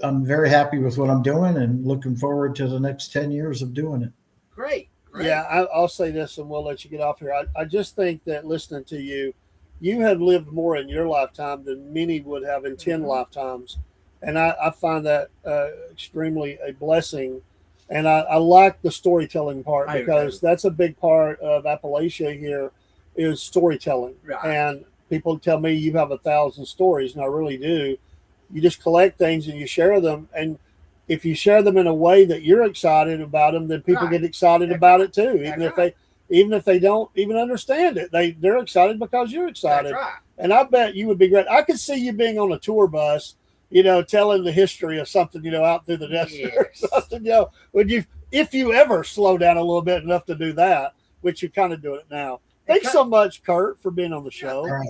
I'm very happy with what I'm doing and looking forward to the next 10 years of doing it. Great. Yeah, I'll say this and we'll let you get off here. I just think that listening to you have lived more in your lifetime than many would have in 10 lifetimes. And I find that extremely a blessing. And I like the storytelling part because that's a big part of Appalachia here is storytelling. Right. And people tell me you have 1,000 stories, and I really do. You just collect things and you share them. And if you share them in a way that you're excited about them, then people get excited about it too. Even if they don't even understand it, they're excited because you're excited. That's right. And I bet you would be great. I could see you being on a tour bus, telling the history of something, out through the desert or something. Would you, if you ever slow down a little bit enough to do that, which you're kind of doing it now, Thanks so much, Kurt, for being on the show. All right.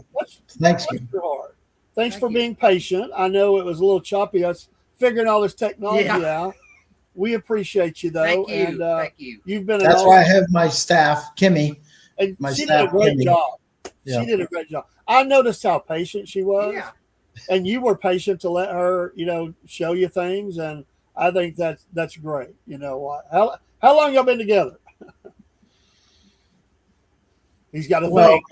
Thanks Thanks. your heart. Thanks Thank for you. being patient. I know it was a little choppy. Us figuring all this technology out. We appreciate you, though. Thank you. And Thank you. you've been. That's why I have my staff, Kimmy. And my she did a staff, great Kimmy. job. Yeah. She did a great job. I noticed how patient she was. Yeah. And you were patient to let her, show you things, and I think that's great. You know what? How long y'all been together? He's got to think.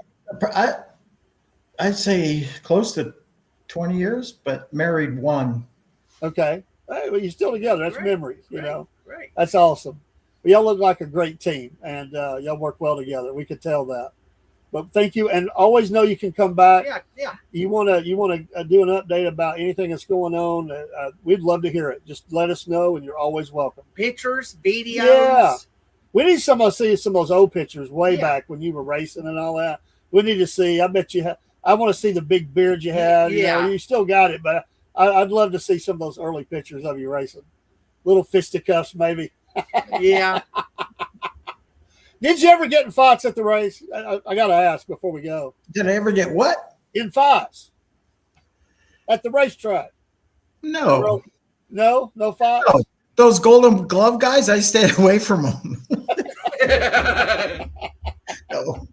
I'd say close to 20 years, but married one. Okay. Hey, well, you're still together. That's Right, memories. You know, Right. that's awesome. Well, y'all look like a great team, and y'all work well together. We could tell that. But thank you, and always know you can come back. Yeah. You want to do an update about anything that's going on? We'd love to hear it. Just let us know, and you're always welcome. Pictures, videos. Yeah. We need some of those old pictures way Yeah. back when you were racing and all that. We need to see. I bet you. I want to see the big beard you had. Yeah. You still got it, but I'd love to see some of those early pictures of you racing. Little fisticuffs, maybe. Yeah. Did you ever get in fights at the race? I got to ask before we go. Did I ever get what? In fights at the racetrack? No. No fights. No. Those Golden Glove guys, I stayed away from them. No.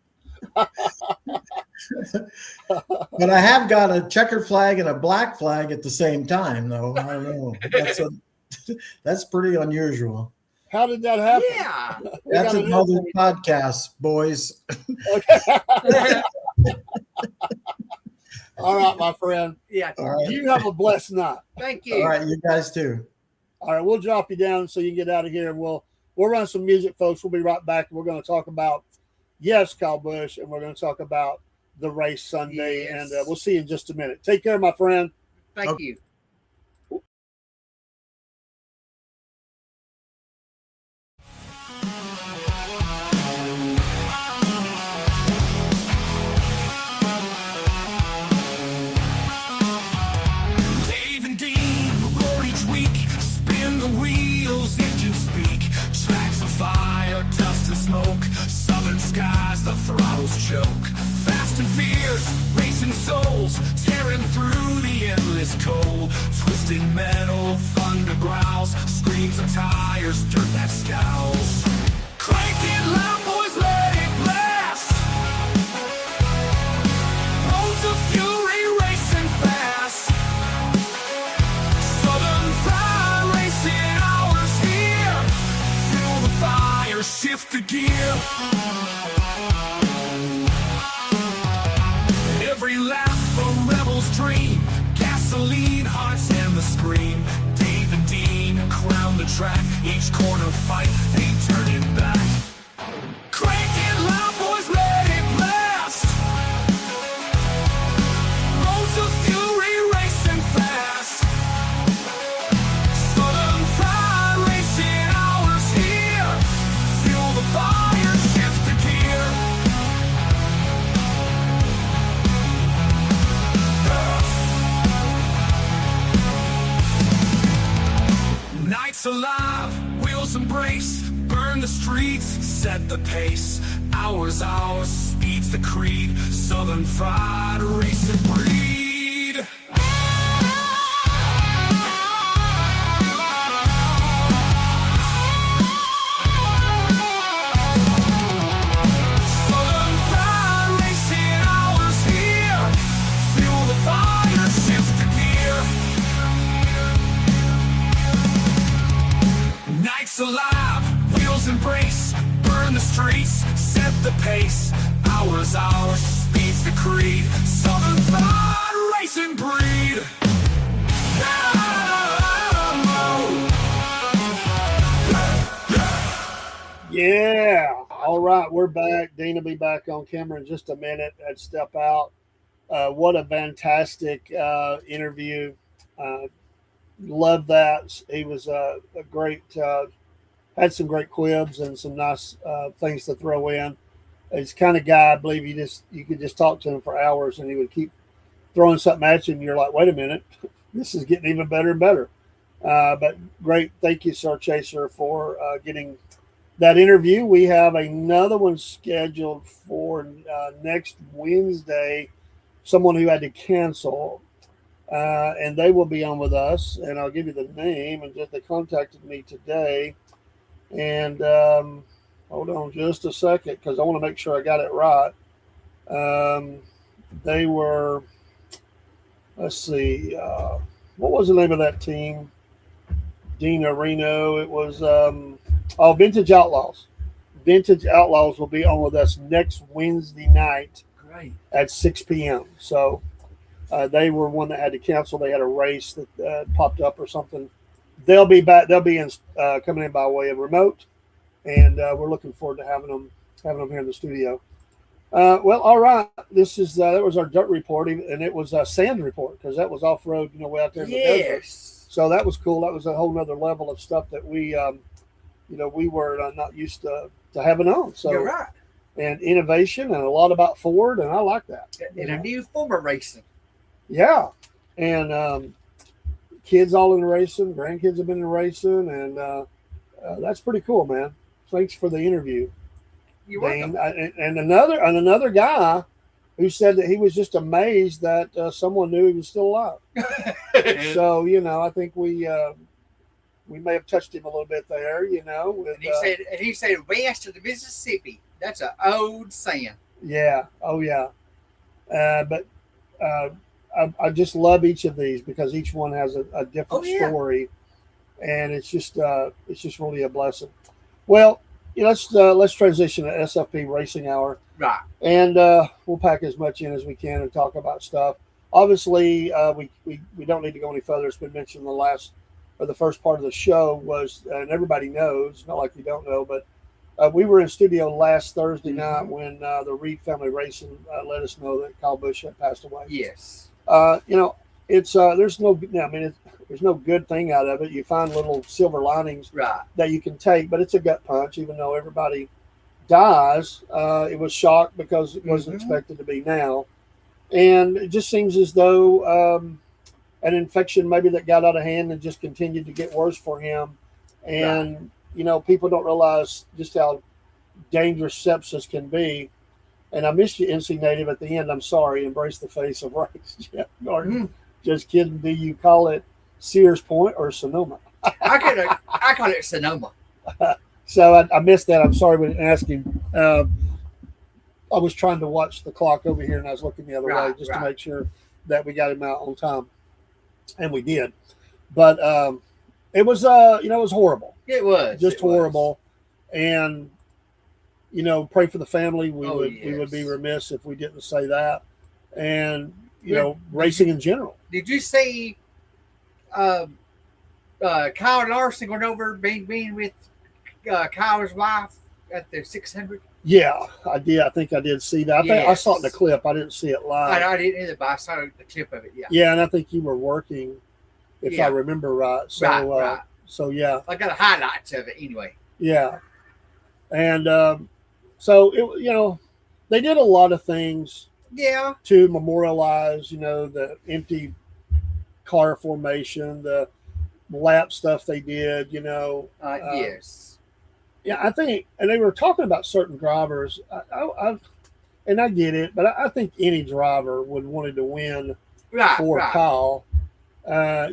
But I have got a checkered flag and a black flag at the same time, though. I don't know. That's pretty unusual. How did that happen? Yeah. That's another podcast, boys. Okay. All right, my friend. Yeah. All right. You have a blessed night. Thank you. All right, you guys too. All right, we'll drop you down so you can get out of here. We'll run some music, folks. We'll be right back. We're going to talk about, Kyle Busch, and we're going to talk about the race Sunday, Yes. and we'll see you in just a minute. Take care, my friend. Thank Okay. you. Dave and Dean roar each week, spin the wheels, engines speak. Tracks of fire, dust and smoke, southern skies, the throttles choke. Fast and fierce, racing souls, tearing through the endless cold. Twisted metal, thunder growls, screams of tires, dirt that scowls. Crank it loud, boys, let it blast. Roads of fury racing fast. Southern pride racing hours here. Feel the fire, shift the gear. Every lap a rebel's dream. Gasoline, hearts and the scream. Dave and Dean crown the track. Each corner fight, ain't turning back. Crank it loud, boys, let it blast. Roads of fury racing fast. Southern pride racing hours here. Feel the fire, shift the gear. Nights alive, wheels embrace, burn the streets, set the pace. Hours, speed's the creed. Southern fried racing breed. Southern fried racing hours here. Feel the fire, shift the gear. Nights alive, wheels embrace, burn the streets, set the pace. Hours, speed's the creed. Southern fried racing breed. Yeah. All right, we're back. Dean will be back on camera in just a minute. I'd step out. What a fantastic interview. Love that. He was a great, had some great quibs and some nice things to throw in. He's the kind of guy, I believe you could just talk to him for hours and he would keep throwing something at you and you're like, wait a minute, this is getting even better and better. But great. Thank you, Sir Chaser, for getting that interview. We have another one scheduled for next Wednesday. Someone who had to cancel, and they will be on with us. And I'll give you the name. And just they contacted me today. And hold on just a second because I want to make sure I got it right. They were. Let's see. What was the name of that team? Dean Areno. It was Vintage Outlaws. Vintage Outlaws will be on with us next Wednesday night. Great. At 6 p.m. So they were one that had to cancel. They had a race that popped up or something. They'll be back. They'll be in coming in by way of remote, and we're looking forward to having them here in the studio. Well, all right. This is that was our dirt report, and it was a sand report because that was off road, way out there in the desert. So that was cool. That was a whole nother level of stuff that we, we were not used to having on. So You're right. And innovation and a lot about Ford, and I like that. And a new form of racing. Yeah, and kids all in racing, grandkids have been in racing, and that's pretty cool, man. Thanks for the interview. You're welcome. And another guy who said that he was just amazed that someone knew he was still alive. So I think we may have touched him a little bit there. With, and he said west of the Mississippi. That's an old saying. Yeah. Oh yeah. But I just love each of these because each one has a different story, and it's just really a blessing. Well, let's transition to SFP Racing Hour. Right. And we'll pack as much in as we can and talk about stuff. Obviously, we don't need to go any further. It's been mentioned the first part of the show was, and everybody knows, not like you don't know, but we were in studio last Thursday night when the Reed family racing let us know that Kyle Busch had passed away. Yes. It's there's no good thing out of it. You find little silver linings that you can take, but it's a gut punch. Even though everybody dies, it was shocked because it wasn't expected to be now, and it just seems as though an infection maybe that got out of hand and just continued to get worse for him, and people don't realize just how dangerous sepsis can be. And I missed you, NC Native, at the end. I'm sorry. Embrace the face of race. Jeff Gordon. Just kidding. Do you call it Sears Point or Sonoma? I call it Sonoma. So I missed that. I'm sorry we didn't ask him. I was trying to watch the clock over here, and I was looking the other way just to make sure that we got him out on time, and we did. But it was it was horrible. It was just horrible, and pray for the family. We would be remiss if we didn't say that, and racing in general. Did you see Kyle Larson going over being with Kyle's wife at the 600? Yeah, I did. I think I did see that. I think I saw it in the clip. I didn't see it live. I didn't either, but I saw the clip of it. Yeah. Yeah, and I think you were working, if I remember right. So, right. So yeah, I got highlights of it anyway. Yeah, and so it, they did a lot of things. Yeah. To memorialize, the empty car formation, the lap stuff they did. Yes. Yeah, I think, and they were talking about certain drivers. And I get it, but I think any driver would wanted to win for Kyle. In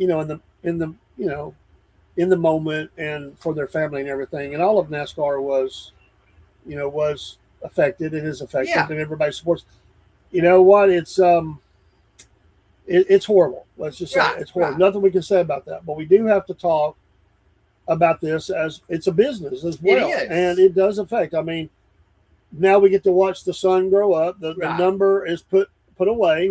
the moment and for their family and everything. And all of NASCAR was affected. It is affected, and everybody supports. You know what? It's horrible. Let's just say it's horrible. Nothing we can say about that. But we do have to talk about this as it's a business as well, and it does affect. I mean, now we get to watch the son grow up. The number is put away,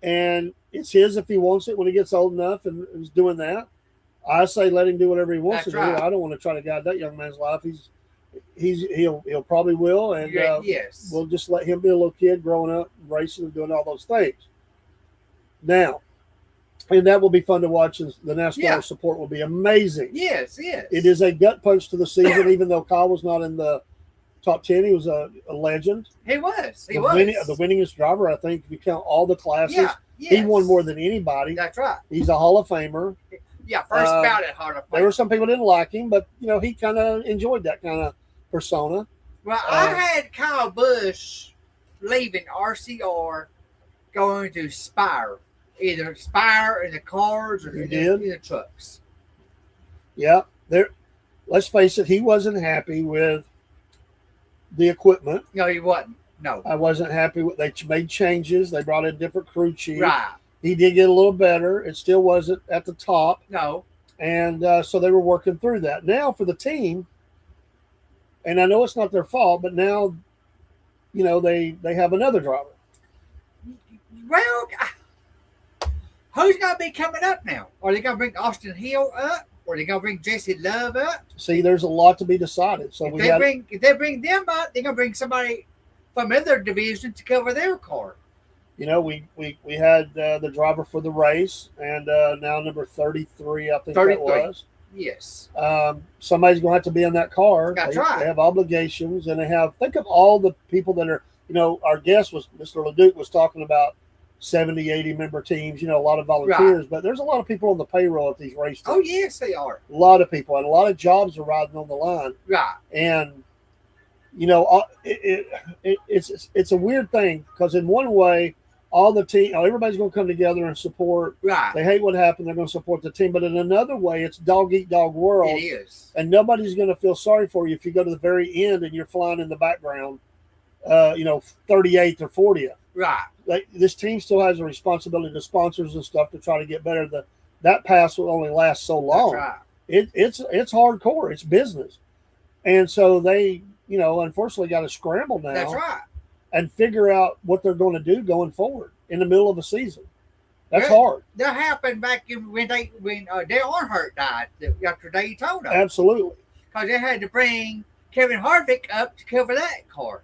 and it's his if he wants it when he gets old enough and is doing that. I say let him do whatever he wants to do. I don't want to try to guide that young man's life. He'll probably will, and we'll just let him be a little kid growing up, racing and doing all those things. Now, and that will be fun to watch. And the NASCAR support will be amazing. Yes. It is a gut punch to the season, even though Kyle was not in the top 10. He was a legend. He was. The winningest driver, I think, if you count all the classes. He won more than anybody. That's right. He's a Hall of Famer. Yeah, first ballot Hall of Famer. There were some people who didn't like him, but he kind of enjoyed that kind of persona. Well, I had Kyle Busch leaving RCR, going to Spire, either Spire in the cars or You in did? the trucks. Yeah, there. Let's face it, he wasn't happy with the equipment. No, he wasn't. No. I wasn't happy with. They made changes. They brought in different crew chief. Right. He did get a little better. It still wasn't at the top, No. and so they were working through that. Now for the team, and I know it's not their fault, but now, they have another driver. Well, who's going to be coming up now? Are they going to bring Austin Hill up? Or are they going to bring Jesse Love up? See, there's a lot to be decided. So If they bring them up, they're going to bring somebody from other division to cover their car. we had the driver for the race, and now number 33, I think 33. that was. Yes. Somebody's going to have to be in that car. That's they, right. They have obligations, and think of all the people that are, our guest was Mr. LeDuc was talking about 70, 80 member teams, a lot of volunteers, Right. but there's a lot of people on the payroll at these race teams. Oh, yes, they are. A lot of people, and a lot of jobs are riding on the line. Right. And, it's a weird thing because in one way, all the team, everybody's going to come together and support. Right. They hate what happened. They're going to support the team. But in another way, it's dog eat dog world. It is. And nobody's going to feel sorry for you if you go to the very end and you're flying in the background, 38th or 40th. Right. This team still has a responsibility to sponsors and stuff to try to get better. That pass will only last so long. That's right. It's hardcore. It's business. And so they, unfortunately got to scramble now. That's right. And figure out what they're going to do going forward in the middle of a season. That's Well, hard. That happened back when Dale Earnhardt died after Daytona. Absolutely. Because they had to bring Kevin Harvick up to cover that car.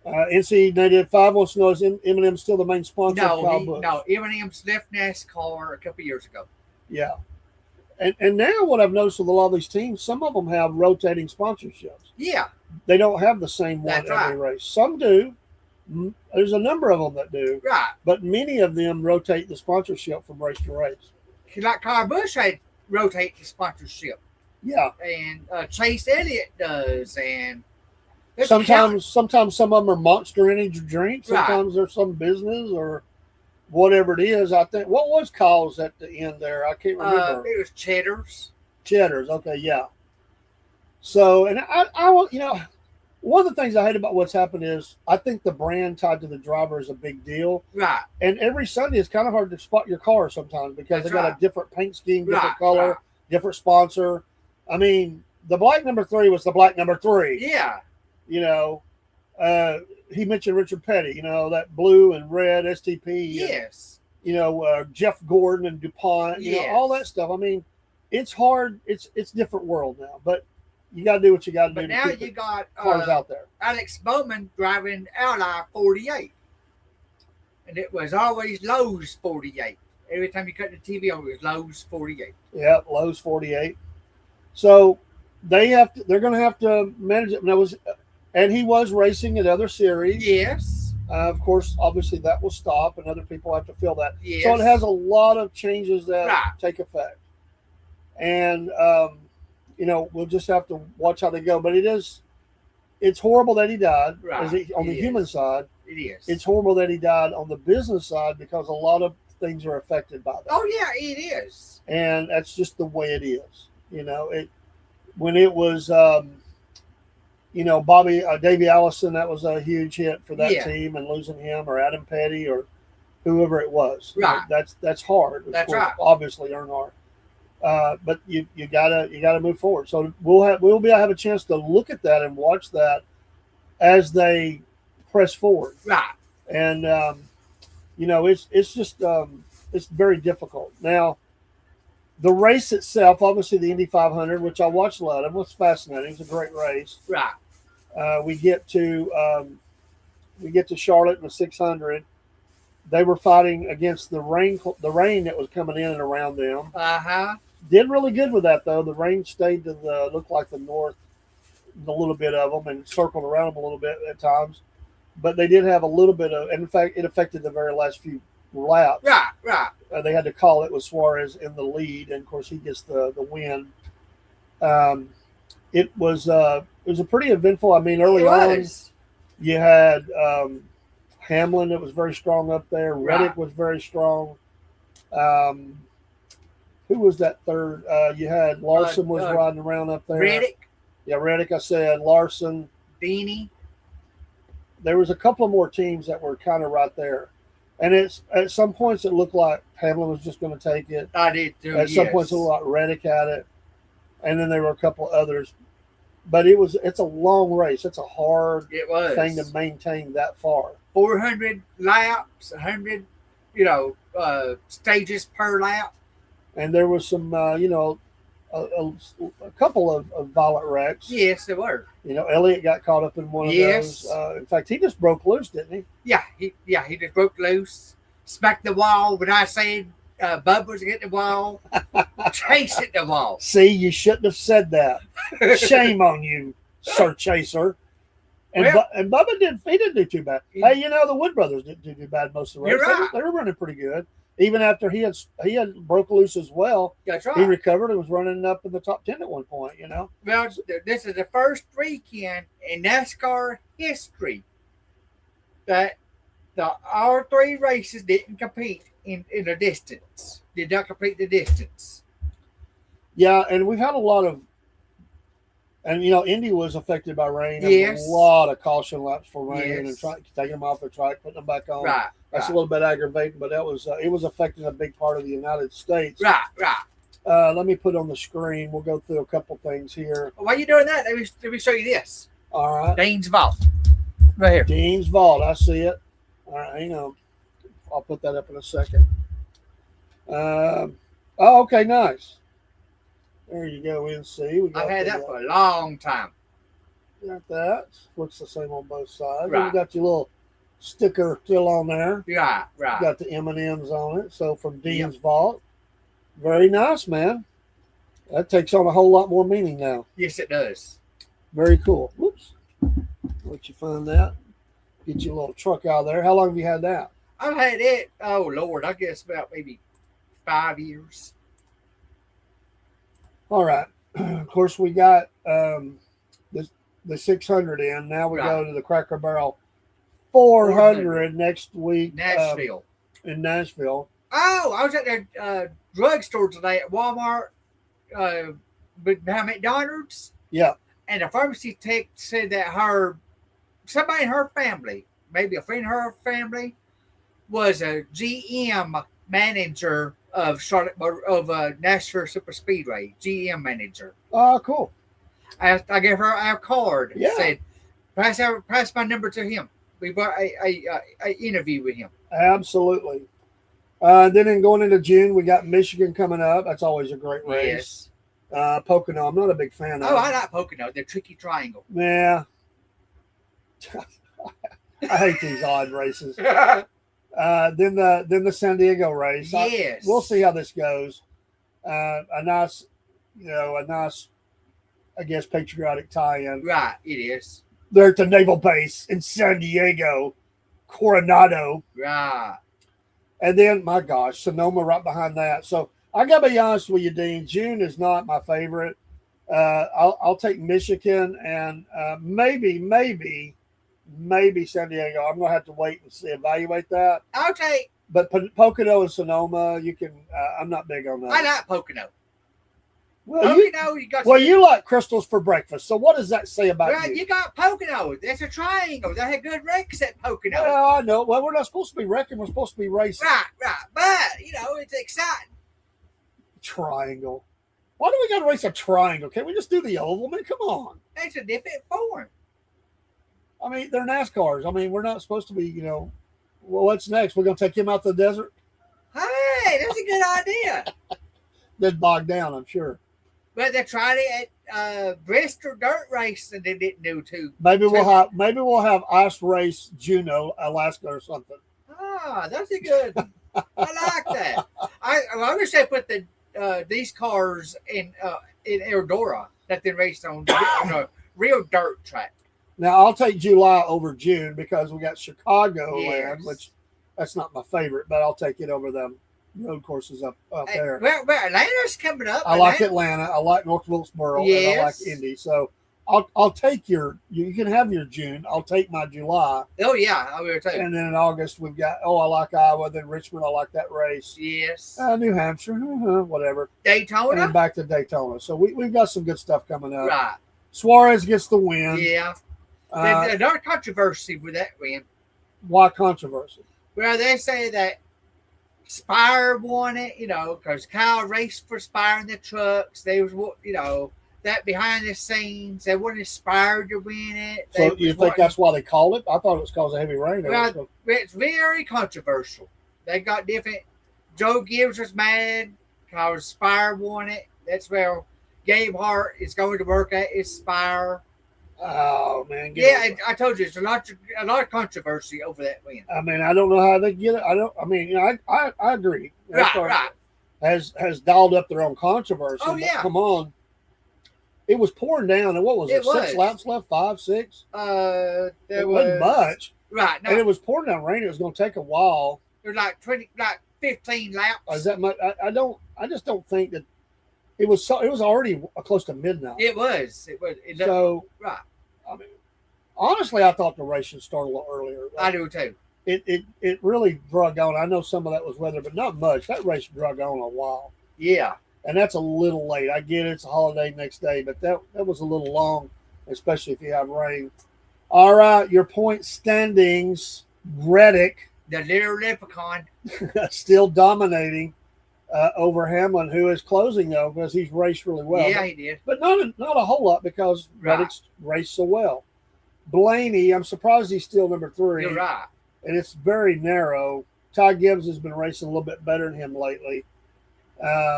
NC 5 wants to know, is Eminem still the main sponsor of Kyle Busch? No, Eminem's left NASCAR a couple years ago. Yeah. And now what I've noticed with a lot of these teams, some of them have rotating sponsorships. Yeah. They don't have the same one That's every right. race. Some do. There's a number of them that do. Right. But many of them rotate the sponsorship from race to race. Like Kyle Busch had rotate the sponsorship. Yeah. And Chase Elliott does. And Sometimes some of them are Monster Energy drinks. Right. Sometimes there's some business or whatever it is. I think, what was Kyle's at the end there? I can't remember. It was Cheddar's. Cheddar's. Okay, yeah. So, and I want, one of the things I hate about what's happened is I think the brand tied to the driver is a big deal. Right. And every Sunday it's kind of hard to spot your car sometimes because That's they got right. a different paint scheme, different Right, color, right. different sponsor. I mean, the black number 3 was the black number 3. Yeah. He mentioned Richard Petty, that blue and red STP. Yes. And, Jeff Gordon and DuPont, Yes. all that stuff. I mean, it's hard. It's a different world now, but you got to do what you got to do. But now you got cars out there. Alex Bowman driving Ally 48. And it was always Lowe's 48. Every time you cut the TV on, it was Lowe's 48. Yeah, Lowe's 48. So they're going to have to manage it. And he was racing at other series. Yes. Of course, obviously that will stop, and other people have to fill that. Yes. So it has a lot of changes that Right. take effect. And we'll just have to watch how they go. But it's horrible that he died. Right. On the It human is. side. It is. It's horrible that he died on the business side because a lot of things are affected by that. Oh, yeah, it is. And that's just the way it is. When it was, Davey Allison, that was a huge hit for that team, and losing him or Adam Petty or whoever it was. Right. That's hard. That's Of course, right. Obviously, Earnhardt. But you gotta move forward. So we'll have a chance to look at that and watch that as they press forward. Right. And it's just it's very difficult. Now, the race itself, obviously the Indy 500, which I watched a lot of, was fascinating. It's a great race. Right. We get to Charlotte in the 600. They were fighting against the rain that was coming in and around them. Uh-huh. Did really good with that though. The rain stayed to looked like the north, a little bit of them, and circled around them a little bit at times. But they did have a little bit of, and in fact, it affected the very last few laps. Right. They had to call it with Suarez in the lead, and of course he gets the win. it was a pretty eventful. I mean, early It on, was. you had Hamlin that was very strong up there. Reddick Right. was very strong. Um, who was that third? You had Larson was riding around up there. Reddick, Yeah, Reddick. I said Larson. Beanie. There was a couple of more teams that were kind of right there, and it's at some points it looked like Hamlin was just going to take it. I did too. At some points it looked like Reddick had it, and then there were a couple others. But it's a long race. It's a hard It was thing to maintain that far. 400 laps, 100, stages per lap. And there was some, a couple of violent wrecks. Yes, there were. Elliott got caught up in one of Yes. those. In fact, he just broke loose, didn't he? Yeah, he just broke loose, smacked the wall. When I said Bub was getting the wall, chasing the wall. See, you shouldn't have said that. Shame on you, Sir Chaser. And Well- and Bubba he didn't do too bad. Hey, the Wood brothers didn't do too bad most of the race. You're right. They were running pretty good. Even after he had broke loose as well, That's he right. recovered and was running up in the top 10 at one point. Well, this is the first weekend in NASCAR history that all three races didn't compete in the distance. Did not complete the distance. Yeah, and we've had a lot of, and Indy was affected by rain. There was Yes. a lot of caution laps for rain and Yes. taking them off the track, putting them back on. Right. That's a little bit aggravating, but that was it was affecting a big part of the United States. Right. Let me put on the screen. We'll go through a couple things here. While you're doing that, let me show you this. All right, Dane's Vault. Right here. Dean's Vault. I see it. All right, hang on. I'll put that up in a second. Okay, nice. There you go, NC. We I've had the, that for a long time. Got that. Looks the same on both sides. Right. You got your little sticker still on there. Right. Got the M&Ms on it. So from Dean's Vault. Very nice, man. That takes on a whole lot more meaning now. Yes, it does. Very cool. Whoops. Let you find that. Get your little truck out of there. How long have you had that? I've had it. Oh Lord, I guess about maybe 5 years. All right. Of course, we got the 600 in. Now we go to the Cracker Barrel 400 next week. Nashville. In Nashville. Oh, I was at the drugstore today at Walmart, behind McDonald's. Yeah. And the pharmacy tech said that somebody in her family, maybe a friend in her family, was a GM manager of Nashville Super Speedway. GM manager. Oh, cool. I gave her our card. Yeah. Said, pass my number to him. We bought a interview with him. Absolutely. Then going into June, we got Michigan coming up. That's always a great race. Yes. Pocono, I'm not a big fan of. Oh, I like Pocono. The tricky triangle. Yeah. I hate these odd races. Then the San Diego race. Yes. We'll see how this goes. A nice, I guess, patriotic tie-in. Right, it is. They're at the Naval Base in San Diego, Coronado. Right. And then, my gosh, Sonoma right behind that. So I got to be honest with you, Dean. June is not my favorite. I'll take Michigan and maybe San Diego. I'm going to have to wait and see, evaluate that. I'll take. But Pocono and Sonoma, you can. I'm not big on that. I like Pocono. Well, you like crystals for breakfast. So what does that say about Well, you? you got Pocono. That's a triangle. They had good wrecks at Pocono. Well, I know. Well, we're not supposed to be wrecking. We're supposed to be racing. Right. But, it's exciting. Triangle. Why do we got to race a triangle? Can't we just do the oval? I mean, come on. It's a different form. I mean, they're NASCARs. I mean, we're not supposed to be, well, what's next? We're going to take him out to the desert? Hey, that's a good idea. Then bog down, I'm sure. But they tried it at Bristol Dirt Race and they didn't do too. Maybe we'll have ice race Juneau, Alaska or something. Ah, that's a good one. I like that. I wish they put these cars in Eldora that they raced on a real dirt track. Now I'll take July over June because we got Chicago Yes. land, which that's not my favorite, but I'll take it over them. road courses up Hey, there. well, Atlanta's coming up. I like Atlanta. I like North Wilkesboro. And I like Yes. Indy. So I'll take your. You can have your June. I'll take my July. Oh yeah, I will too. And then in August we've got. Oh, I like Iowa. Then Richmond. I like that race. Yes. New Hampshire. Whatever. And Daytona. then back to Daytona. So we've got some good stuff coming up. Right. Suarez gets the win. Yeah. Uh, There's another controversy with that win. why controversy? Well, they say that Spire won it, because Kyle raced for Spire in the trucks. They was, that behind the scenes, they wanted Spire to win it. They So you was think wanting- that's why they called it? I thought it was because of heavy rain. Well, it's very controversial. They got different. Joe Gibbs was mad because Spire won it. That's where Gabe Hart is going to work at is Spire. Oh man, Yeah, I told you, it's a lot of controversy over that win. I mean, I don't know how they get it. I mean, I agree. Right. Has dialed up their own controversy. Oh, but yeah. come on. It was pouring down, and what was it? It was. 6 laps left, 5, 6. There It was wasn't much, Right. No, and it was pouring down rain. It was going to take a while. there was like 15 laps. Is that much? I just don't think that it was. It was already close to midnight. It was. So right. I mean, honestly, I thought the race should start a little earlier. I do too. It really drug on. I know some of that was weather, but not much. That race drug on a while, Yeah. and that's a little late. I get it; it's a holiday next day, but that was a little long, especially if you have rain. All right, your point standings: Reddick The little leprechaun. still dominating over Hamlin, who is closing though because he's raced really well. Yeah, he did. But not a whole lot because Right. Reddick's raced so well. Blaney, I'm surprised he's still number 3. You're right. And it's very narrow. Ty Gibbs has been racing a little bit better than him lately.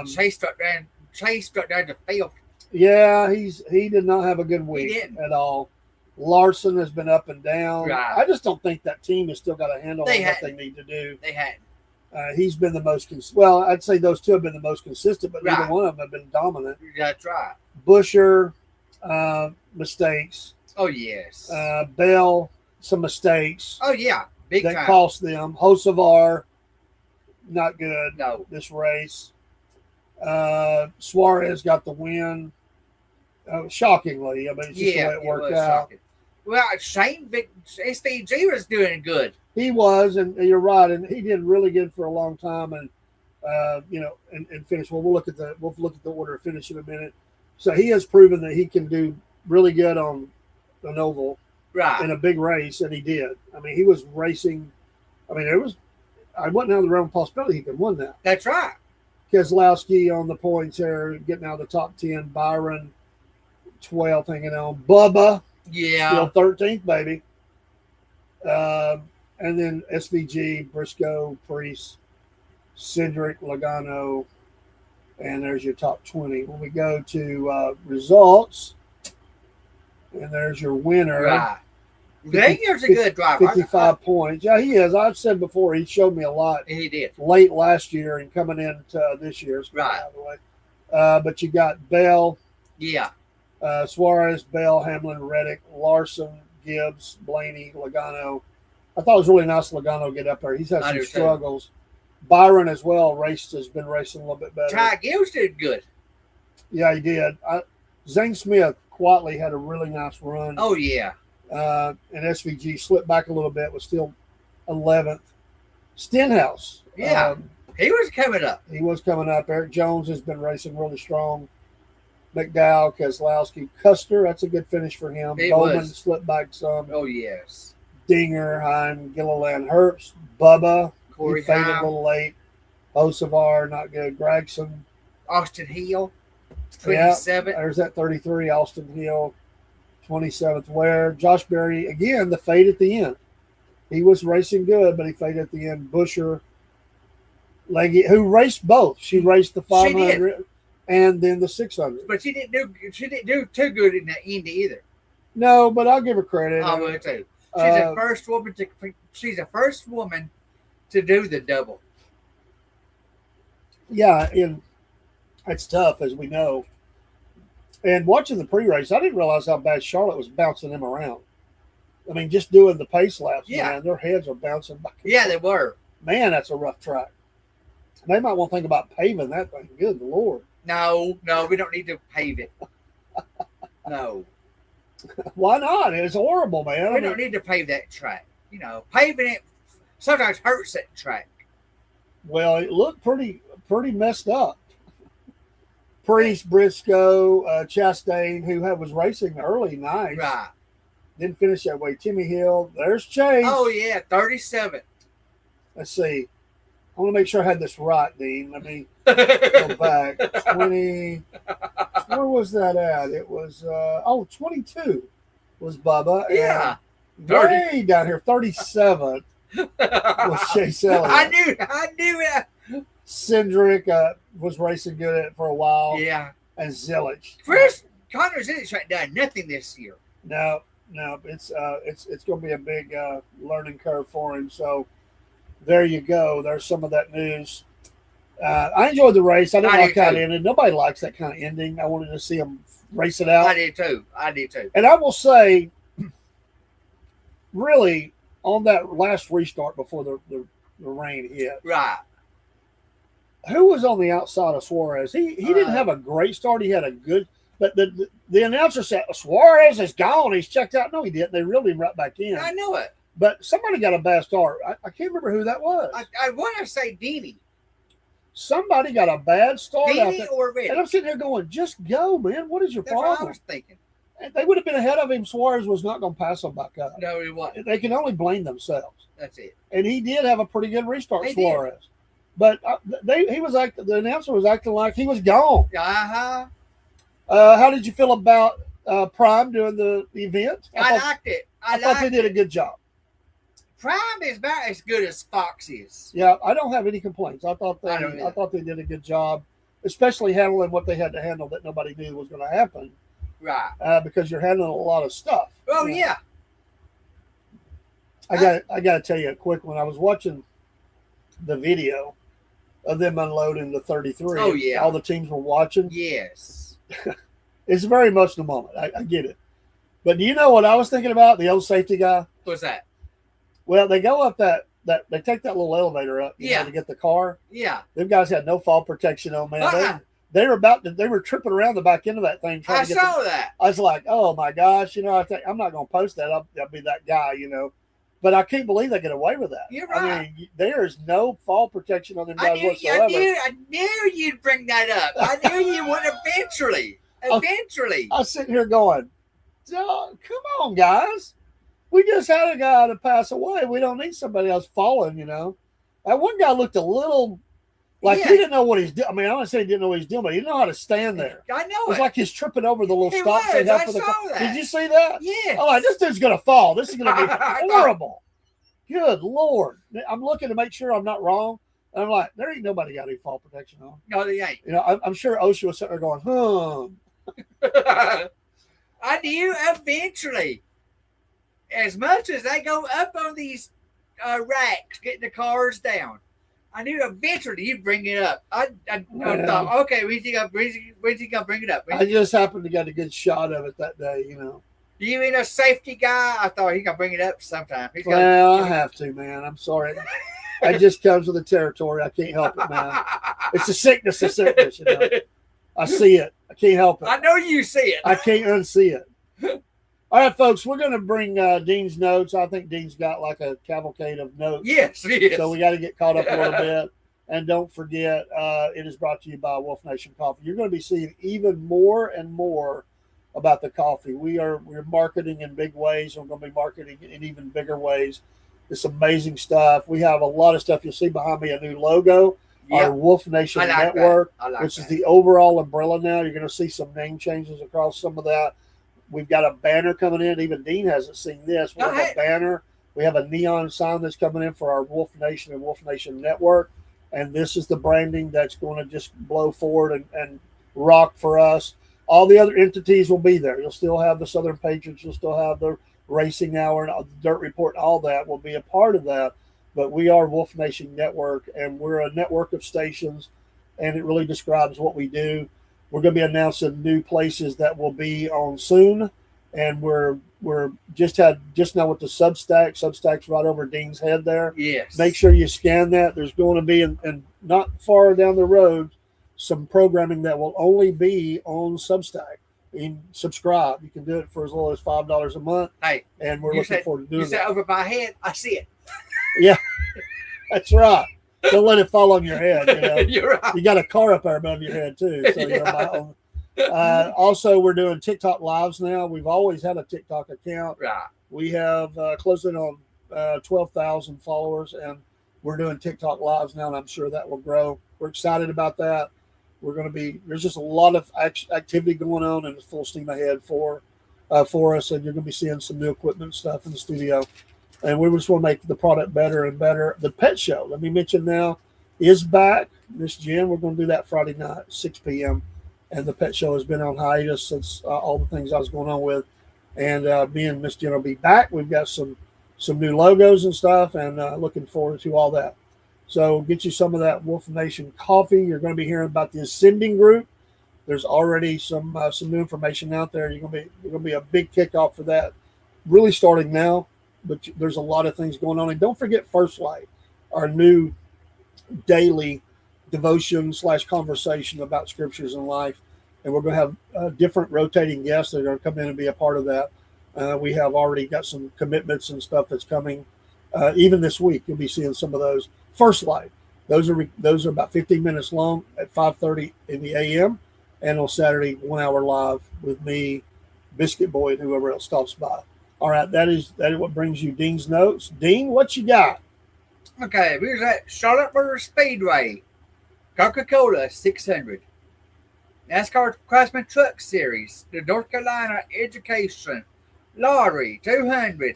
Chase struck down the field. Yeah, he did not have a good week didn't. at all. Larson has been up and down. Right. I just don't think that team has still got a handle They on what hadn't. they need to do. They had. He's been the most well. I'd say those two have been the most consistent, but neither Right. one of them have been dominant. That's right. Busher, mistakes. Oh yes. Bell, some mistakes Oh yeah. Big that time. cost them. Hocevar, not good No. this race. Suarez got the win. Shockingly, I mean, it's just the way it worked was out. shocking. Well, Shane SVG was doing good. He was, and you're right, and he did really good for a long time, and and finished. Well, we'll look at the order of finish in a minute. So he has proven that he can do really good on an oval Right. in a big race, and he did. I mean, he was racing. I mean, I wasn't out of the realm of possibility he could win that. That's right. Keselowski on the points there, getting out of the top 10. Byron, 12th, hanging on. Bubba, Yeah. still 13th, baby. And then SVG, Briscoe, Priest, Cedric, Logano, and there's your top 20. When we go to results, and there's your winner. Right. Daniel's a good driver. 55 points. Yeah, he is. I've said before, he showed me a lot He did. late last year and coming into this year's. Right. By the way. But you got Bell, Yeah. Suarez, Bell, Hamlin, Reddick, Larson, Gibbs, Blaney, Logano. I thought it was really nice Logano get up there. He's had I some do too. struggles. Byron as well has been racing a little bit better. Ty Gibbs did good. Yeah, he did. Zane Smith quietly had a really nice run. Oh yeah. And SVG slipped back a little bit, was still 11th. Stenhouse. Yeah. He was coming up. He was coming up. Eric Jones has been racing really strong. McDowell, Keselowski, Custer, that's a good finish for him. It Bowman was. slipped back some. Oh yes. Dinger, Heim, Gilliland, Herbst, Bubba, Corey he faded Heim. a little late. Hocevar, not good. Gregson, Austin Hill. yeah, 27. there's that 33. Austin Hill, 27th. Ware, Josh Berry, again, the fade at the end. He was racing good, but he faded at the end. Busher, Leggy, who raced both. She raced the 500 and then the 600. But she didn't do too good in the Indy either. No, but I'll give her credit. I will too. Uh, She's the first woman to do the double. Yeah, and it's tough, as we know. And watching the pre-race, I didn't realize how bad Charlotte was bouncing them around. I mean, just doing the pace laps, Yeah. man, their heads are bouncing back. Yeah, they were. Man, that's a rough track. They might want to think about paving that thing. Good Lord. No, we don't need to pave it. No, Why not? It's horrible, man. we don't need to pave that track. You know, paving it sometimes hurts that track. Well, it looked pretty messed up. Priest, Briscoe, Chastain, who was racing early, nice. Right. Didn't finish that way. Timmy Hill. There's Chase. Oh, yeah, 37. Let's see. I want to make sure I had this right, Dean. Let me go back. 20. Where was that at? It was, 22 was Bubba. Yeah. And way down here, 37 was Chase Elliott. I knew it. Cindric was racing good at it for a while. Yeah. And Zilich. Chris Connor's in it done nothing this year. No, it's going to be a big learning curve for him. So there you go. There's some of that news. I enjoyed the race. I didn't like how it ended. Nobody likes that kind of ending. I wanted to see them race it out. I did too. And I will say, really, on that last restart before the rain hit, Right. who was on the outside of Suarez? He didn't have a great start. He had a good, but the announcer said Suarez is gone. He's checked out. No, he didn't. They reeled him right back in. I know it. But somebody got a bad start. I can't remember who that was. I want to say Dini. Somebody got a bad start out Dini there. or Reddick. And I'm sitting here going, just go, man. What is your That's what problem? I was thinking. And they would have been ahead of him. Suarez was not going to pass them back up. No, he wasn't. They can only blame themselves. That's it. And he did have a pretty good restart, He Suarez. Did. But the announcer was acting like he was gone. Uh-huh. How did you feel about Prime doing the event? I liked it. I thought they did a good job. Prime is about as good as Fox is. Yeah, I don't have any complaints. I thought they did a good job, especially handling what they had to handle that nobody knew was going to happen. Right. Because you're handling a lot of stuff. Oh, yeah. I got to tell you a quick one. I was watching the video of them unloading the 33. Oh, yeah. All the teams were watching. Yes. It's very much the moment. I get it. But do you know what I was thinking about? The old safety guy? What's that? Well, they go up that they take that little elevator up to get the car. Yeah. Them guys had no fall protection on, man. They were tripping around the back end of that thing. I saw that. I was like, oh my gosh, I'm not going to post that. I'll be that guy, But I can't believe they get away with that. You're right. I mean, there is no fall protection on them guys whatsoever. I knew you'd bring that up. I knew you would eventually. Eventually. I was sitting here going, come on, guys. We just had a guy to pass away. We don't need somebody else falling, That one guy looked a little like he didn't know what he's doing. I mean, I'm not saying he didn't know what he's doing, but he didn't know how to stand there. I know it was like he's tripping over the little stops they have for the car. That. Did you see that? Yeah. I'm like, this dude's going to fall. This is going to be horrible. Good Lord. I'm looking to make sure I'm not wrong. And I'm like, there ain't nobody got any fall protection on. No, they ain't. I'm sure OSHA was sitting there going, I knew eventually. As much as they go up on these racks, getting the cars down, I knew eventually you'd bring it up. I thought, okay, when's he gonna bring it up? I just happened to get a good shot of it that day, You mean a safety guy? I thought he gonna bring it up sometime. I have to, man. I'm sorry. It just comes with the territory. I can't help it, man. It's a sickness. I see it. I can't help it. I know you see it. I can't unsee it. All right, folks, we're going to bring Dean's notes. I think Dean's got like a cavalcade of notes. Yes. So we got to get caught up a little bit. And don't forget, it is brought to you by Wolf Nation Coffee. You're going to be seeing even more and more about the coffee. We're marketing in big ways. We're going to be marketing in even bigger ways. It's amazing stuff. We have a lot of stuff. You'll see behind me a new logo. Yep. Our Wolf Nation Network, which is the overall umbrella now. You're going to see some name changes across some of that. We've got a banner coming in. Even Dean hasn't seen this. We have a banner. We have a neon sign that's coming in for our Wolf Nation and Wolf Nation Network. And this is the branding that's going to just blow forward and rock for us. All the other entities will be there. You'll still have the Southern Patriots. You'll still have the Racing Hour and the Dirt Report. All that will be a part of that. But we are Wolf Nation Network, and we're a network of stations, and it really describes what we do. We're going to be announcing new places that will be on soon, and we're just now with the Substack's right over Dean's head there. Yes. Make sure you scan that. There's going to be, and not far down the road, some programming that will only be on Substack. And subscribe. You can do it for as little as $5 a month. Hey, and we're looking forward to doing you said that. over my head, I see it. Yeah, that's right. Don't let it fall on your head. You know? You're right. You got a car up there above your head too. So Yeah. you're about also, we're doing TikTok lives now. We've always had a TikTok account. Right. We have closed in on 12,000 followers, and we're doing TikTok lives now, and I'm sure that will grow. We're excited about that. We're going to be, there's just a lot of activity going on, and it's full steam ahead for us, and you're going to be seeing some new equipment stuff in the studio. And we just want to make the product better and better. The pet show, let me mention now, is back. Miss Jen, we're going to do that Friday night, 6 p.m. And the pet show has been on hiatus since all the things I was going on with. And me and Miss Jen will be back. We've got some new logos and stuff, and looking forward to all that. So get you some of that Wolf Nation coffee. You're going to be hearing about the Ascending Group. There's already some new information out there. You're going to be a big kickoff for that, really starting now. But there's a lot of things going on. And don't forget First Light, our new daily devotion / conversation about scriptures and life. And we're going to have different rotating guests that are going to come in and be a part of that. We have already got some commitments and stuff that's coming. Even this week, you'll be seeing some of those. First Light, those are about 15 minutes long at 5:30 in the a.m. and on Saturday, 1 hour live with me, Biscuit Boy, and whoever else stops by. All right, that is what brings you Dean's notes. Dean, what you got? Okay, here's that Charlotte Motor Speedway, Coca-Cola 600, NASCAR Craftsman Truck Series, the North Carolina Education Lottery 200,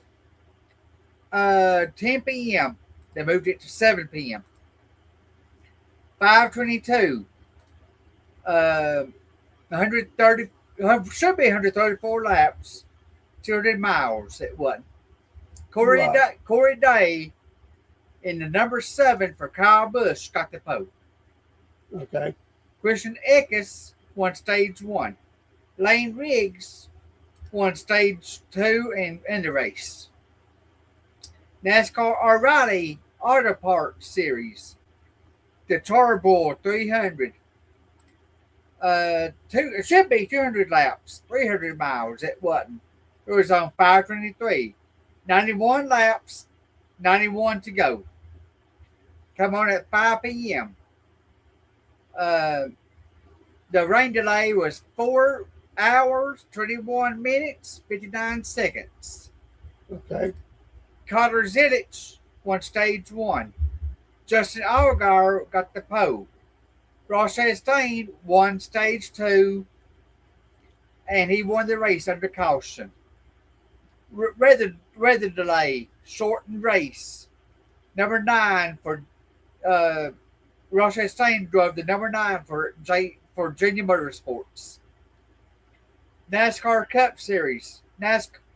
10 p.m. They moved it to 7 p.m. 522, 130, should be 134 laps, 200 miles. It wasn't. Corey Day in the number 7 for Kyle Busch got the pole. Okay. Christian Eckes won stage 1. Lane Riggs won stage 2 in the race. NASCAR O'Reilly Auto Parts Series, the Tarboro 300. It should be 200 laps, 300 miles. It wasn't. It was on 523. 91 laps, 91 to go. Come on at 5 p.m. The rain delay was 4 hours, 21 minutes, 59 seconds. Okay. Carter Zilich won stage 1. Justin Allgaier got the pole. Ross Chastain won stage 2, and he won the race under caution. Weather delay, shortened race. Number 9 for Ross Chastain drove the number 9 for Virginia Motorsports. NASCAR Cup Series,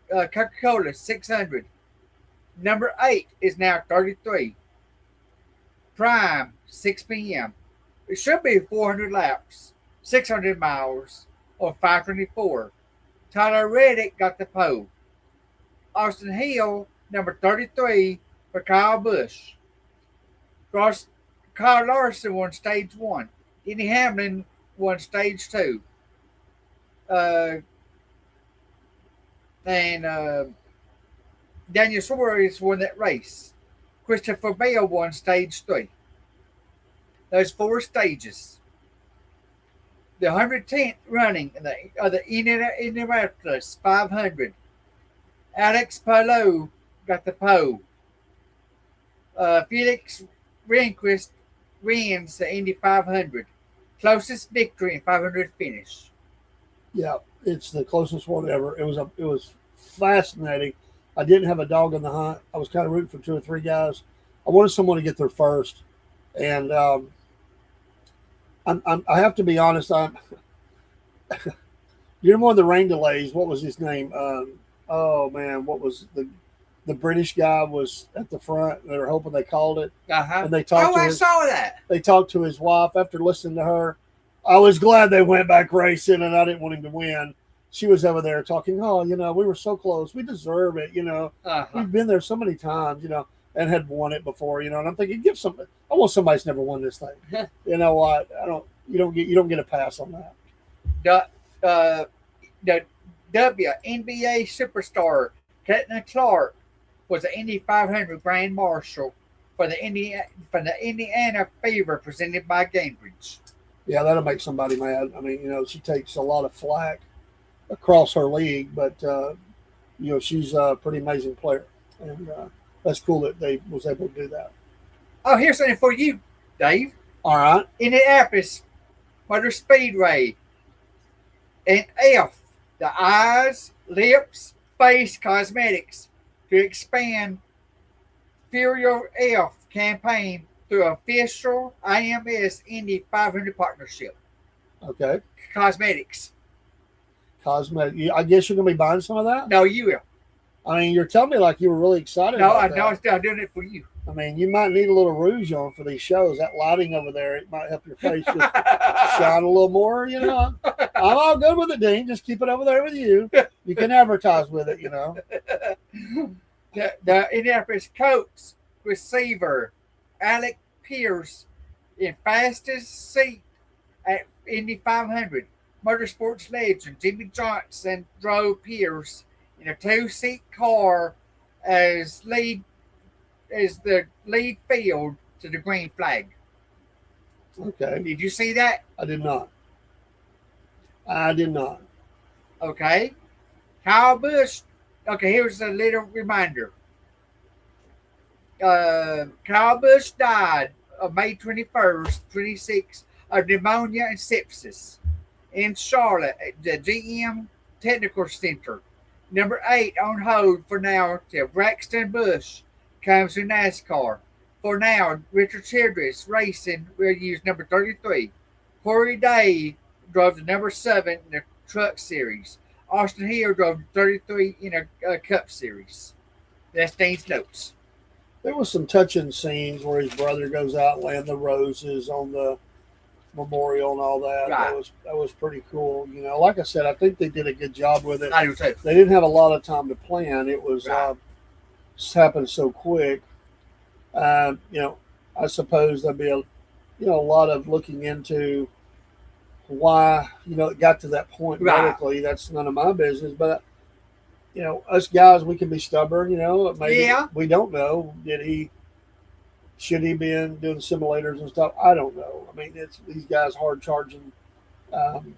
Coca-Cola 600. Number 8 is now 33. Prime, 6 p.m. It should be 400 laps, 600 miles, or 524. Tyler Reddick got the pole. Austin Hill, number 33, for Kyle Busch. Kyle Larson won stage 1. Denny Hamlin won stage 2. Daniel Suarez won that race. Christopher Bell won stage 3. Those 4 stages. The 110th running of the Indianapolis 500. Alex Palou got the pole. Felix Rehnquist wins the Indy 500. Closest victory in 500 finish. Yeah, it's the closest one ever. It was fascinating. I didn't have a dog in the hunt. I was kind of rooting for 2 or 3 guys. I wanted someone to get there first, and I have to be honest. You're one of the rain delays. What was his name? Oh man, what was the British guy was at the front? They were hoping they called it, and they talked. I saw that. They talked to his wife after listening to her. I was glad they went back racing, and I didn't want him to win. she was over there talking, oh, we were so close. We deserve it. Uh-huh. We've been there so many times, and had won it before, and I'm thinking, I want somebody's never won this thing. You know what? You don't get a pass on that. The WNBA superstar Caitlin Clark was the Indy 500 Grand Marshal for the Indiana Fever presented by Cambridge. Yeah, that'll make somebody mad. I mean, she takes a lot of flack across her league, but she's a pretty amazing player, and that's cool that they was able to do that. Oh, here's something for you, Dave. All right. Indianapolis Motor Speedway. And F, the eyes, lips, face cosmetics to expand Furious F campaign through official IMS Indy 500 partnership. Okay. Cosmetics. Cosmetic. I guess you're going to be buying some of that? No, you will. I mean, you're telling me like you were really excited No, about that. I'm doing it for you. I mean, you might need a little rouge on for these shows. That lighting over there, it might help your face just shine a little more, I'm all good with it, Dean. Just keep it over there with you. You can advertise with it, The Indianapolis Colts receiver, Alec Pierce, in fastest seat at Indy 500. Motorsports legend Jimmy Johnson drove Pierce in a 2-seat car as the lead field to the green flag. Okay. Did you see that? I did not. Okay. Kyle Busch. Okay, here's a little reminder. Kyle Busch died on May 21st, 26, of pneumonia and sepsis in Charlotte at the GM Technical Center. Number 8 on hold for now till Braxton Busch comes to NASCAR. For now, Richard Childress Racing will use number 33. Corey Day drove the number 7 in the Truck Series. Austin Hill drove 33 in a Cup Series. That's Dean's notes. There was some touching scenes where his brother goes out and land the roses on the memorial and all that. Right. That was pretty cool. Like I said, I think they did a good job with it. I do too. They didn't have a lot of time to plan. It was just happened so quick. I suppose there'll be a lot of looking into why it got to that point medically. That's none of my business, but us guys, we can be stubborn. Maybe we don't know. Should he been doing simulators and stuff? I don't know. I mean, it's these guys hard charging, and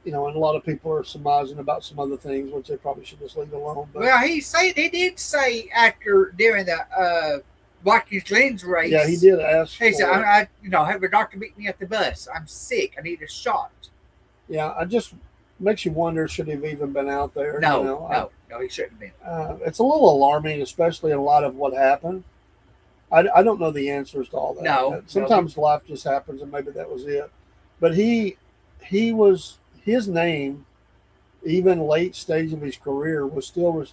a lot of people are surmising about some other things, which they probably should just leave alone. But, well, he did say during the Watkins Glen's race. Yeah, he did ask. He said, I have a doctor meet me at the bus. I'm sick. I need a shot. Yeah, I just makes you wonder, should he have even been out there? No, he shouldn't have been. It's a little alarming, especially in light of what happened. I don't know the answers to all that. No. Sometimes life just happens, and maybe that was it. But his name, even late stage of his career, was still,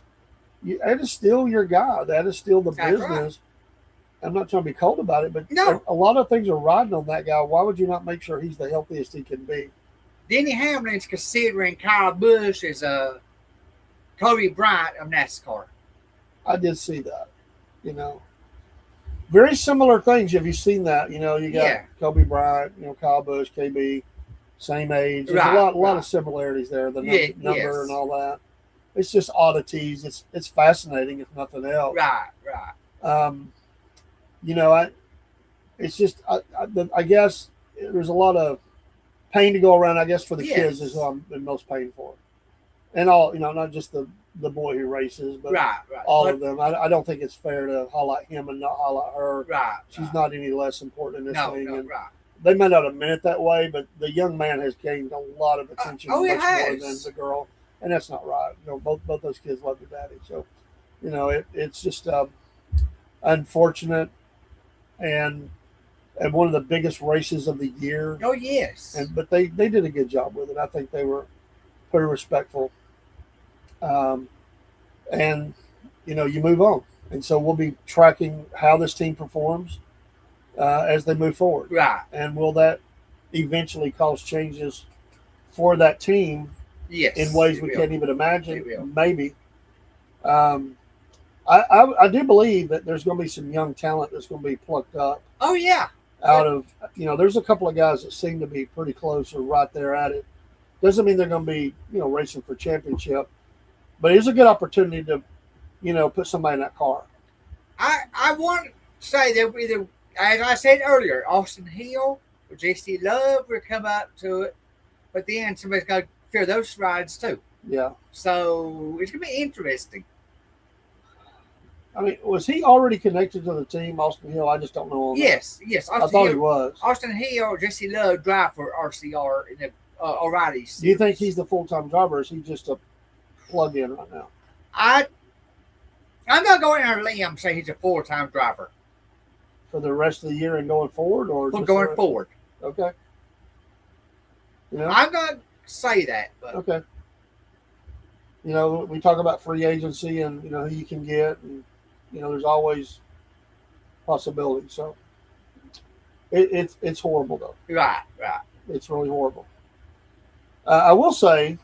that is still your guy. That is still the That's business. right. I'm not trying to be cold about it, but No. a lot of things are riding on that guy. Why would you not make sure he's the healthiest he can be? Denny Hamlin's considering Kyle Busch as a Kobe Bryant of NASCAR. I did see that. Very similar things. Have you seen that? You got Kobe Bryant, Kyle Busch, KB, same age. There's a lot of similarities there. The number and all that. It's just oddities. It's fascinating, if nothing else. Right. It's just I guess there's a lot of pain to go around. I guess for the kids is what I'm the most pain for, and all not just the boy who races, but all of them. I don't think it's fair to highlight him and not highlight her. She's not any less important in this thing. And they may not have meant it that way, but the young man has gained a lot of attention, much more than the girl, and that's not right. Both those kids love their daddy, so it's just unfortunate, and one of the biggest races of the year. Oh yes, but they did a good job with it. I think they were pretty respectful. And you move on, and so we'll be tracking how this team performs as they move forward. Right. And will that eventually cause changes for that team Yes. in ways it we will. can't even imagine. It will. Maybe. I do believe that there's going to be some young talent that's going to be plucked up Oh yeah. out of, there's a couple of guys that seem to be pretty close or right there at it. Doesn't mean they're going to be, racing for championship, but it's a good opportunity to, put somebody in that car. I want to say that either, as I said earlier, Austin Hill or JC Love will come up to it, but then somebody's got to fear those rides too. Yeah. So it's going to be interesting. I mean, was he already connected to the team, Austin Hill? I just don't know. Yes. I thought he was. Austin Hill, Jesse Love drive for RCR in the O'Reilly's. Do you think he's the full-time driver, or is he just a plug-in right now? I'm not going on a limb say he's a full-time driver. For the rest of the year and going forward? Or For just going forward. Okay. Yeah. I'm going to say that. But Okay. We talk about free agency and, who you can get. And, there's always possibilities. So it's horrible, though. Right. It's really horrible. I will say,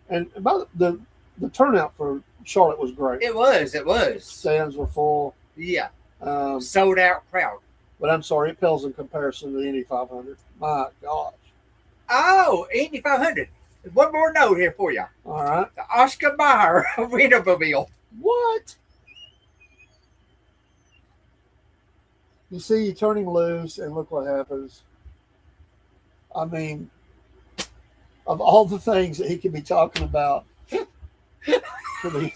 and about the turnout for Charlotte was great. It was. Stands were full. Yeah. Um, Sold out crowd. but I'm sorry, it pales in comparison to the Indy 500. My gosh. Oh, Indy 500. One more note here for you. All right. The Oscar Mayer Wienermobile. What? You see, you turn him loose, and look what happens. I mean, of all the things that he could be talking about for the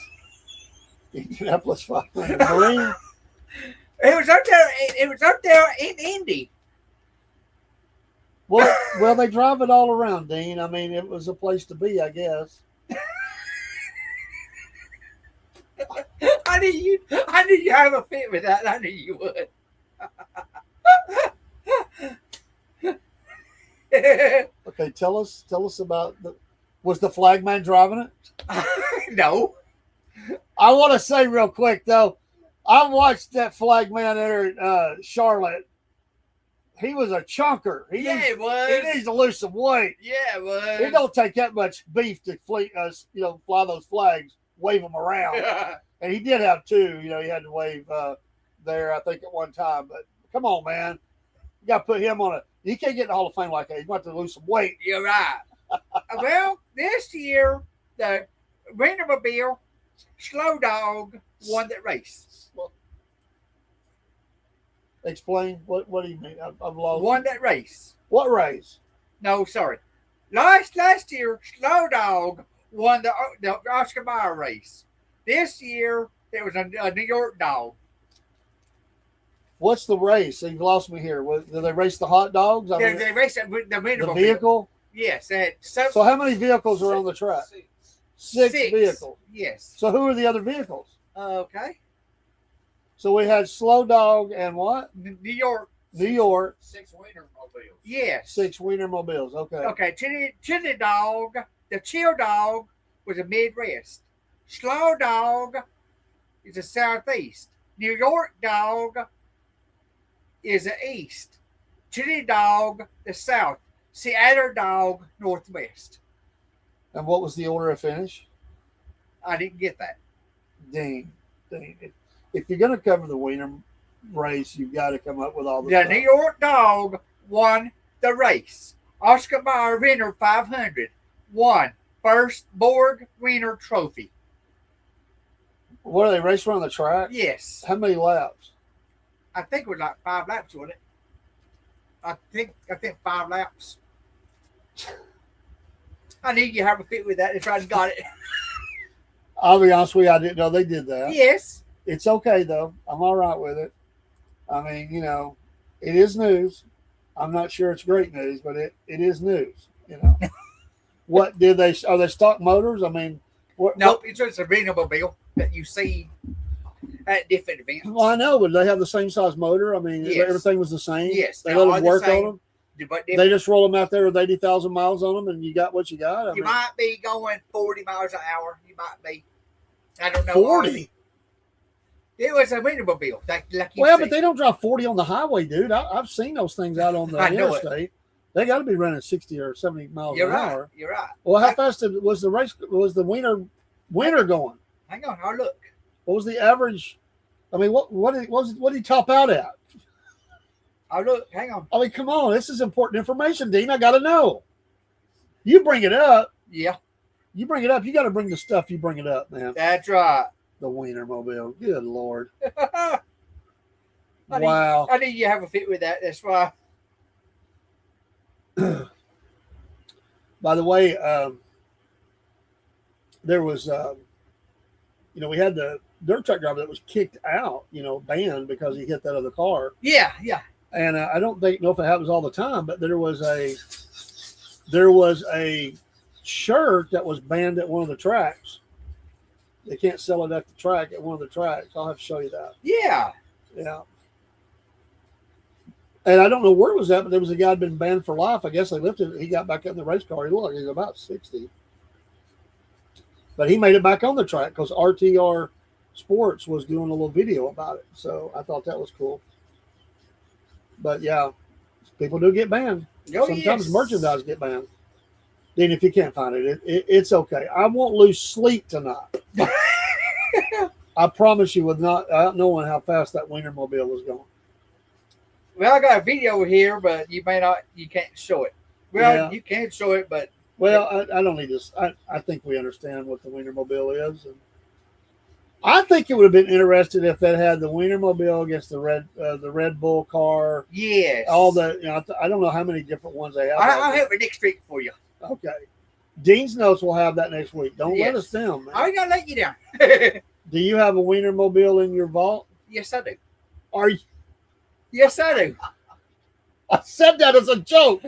Indianapolis 500 Marine, It was up there in Indy. well, they drive it all around, Dean. I mean, it was a place to be, I guess. I knew you have a fit with that. I knew you would. Okay, tell us about was the flagman driving it? No. I want to say real quick though, I watched that flagman there at Charlotte. He was a chunker. It was. He needs to lose some weight. Yeah, it was. It don't take that much beef to fly those flags, wave them around. And he did have two. He had to wave there, I think, at one time. But come on, man, you got to put him on He can't get in the Hall of Fame like that. He's got to lose some weight. You're right. Well, this year the Wienermobile Slow Dog won the race. Explain what do you mean? I've lost. Won that race. What race? No, sorry. Last year, Slow Dog won the Oscar Mayer race. This year, it was a New York dog. What's the race? You've lost me here. Do they race the hot dogs? I mean, They raced the the Wienermobile. vehicle? Yes, they had So how many vehicles are on the track? Six vehicles. Yes. So who are the other vehicles? Okay. So we had Slow Dog and what? New York. New York. 6 Wienermobiles. Yes. 6 Wienermobiles. Okay. Okay. Chili Dog, the Chill Dog was a Midwest. Slow Dog is a Southeast. New York Dog is the East. Chili Dog, the South. Seattle Dog, Northwest. And what was the order of finish? I didn't get that. Dang. If you're going to cover the Wiener race, you've got to come up with all the The stuff. New York Dog won the race. Oscar Mayer Wiener 500 won first Borg Wiener Trophy. What, are they race around the track? Yes. How many laps? I think it was like 5 laps, wasn't it? I think 5 laps. I knew you have a fit with that. That's right, I got it. I'll be honest with you, I didn't know they did that. Yes. It's okay, though. I'm all right with it. I mean, it is news. I'm not sure it's great news, but it is news, What are they stock motors? I mean, No, it's just a Wienermobile that you see at different events. Well, I know, but they have the same size motor. I mean, Yes. everything was the same. Yes, They they let are them the work same. on them. But They just roll them out there with 80,000 miles on them, and you got what you got. I you mean, might be going 40 miles an hour. You might be. I don't know. 40. It was a Wienermobile. Like you Well, see. but they don't drive 40 on the highway, dude. I've seen those things out on the I know it. interstate. They got to be running 60 or 70 miles You're an right. hour. You're right. Well, how fast was the race? Was the winner going? Hang on, I'll look. What was the average? I mean, what did he top out at? I'll look. Hang on. I mean, come on, this is important information, Dean. I got to know. You bring it up. Yeah, You bring it up. You got to bring the stuff. You bring it up, man. that's right. The Wienermobile. Good Lord. I Wow. knew you have a fit with that. That's why. By the way, there was, we had the dirt track driver that was kicked out, banned because he hit that other car. Yeah. And I don't know if it happens all the time, but there was a shirt that was banned at one of the tracks. They can't sell it at the track at one of the tracks. I'll have to show you that. Yeah. Yeah. And I don't know where it was at, but there was a guy who'd been banned for life. I guess they lifted it. He got back in the race car. He looked like he was about 60. But he made it back on the track because RTR Sports was doing a little video about it. So I thought that was cool. But yeah, people do get banned. Oh, Sometimes yes. merchandise get banned. Then if you can't find it, it's okay. I won't lose sleep tonight. I promise you, without knowing how fast that Wienermobile was going. Well, I got a video here, but you can't show it. Well, Yeah. you can show it, but Well, I don't need this. I think we understand what the Wienermobile is. And I think it would have been interesting if that had the Wienermobile against the Red Bull car. yes. All the, I don't know how many different ones they have. I'll have it next week for you. Okay. Dean's Notes will have that next week. Don't let Yes. us down, man. I ain't gonna let you down. Do you have a Wienermobile in your vault? Yes, I do. Are you? Yes, I do. I said that as a joke.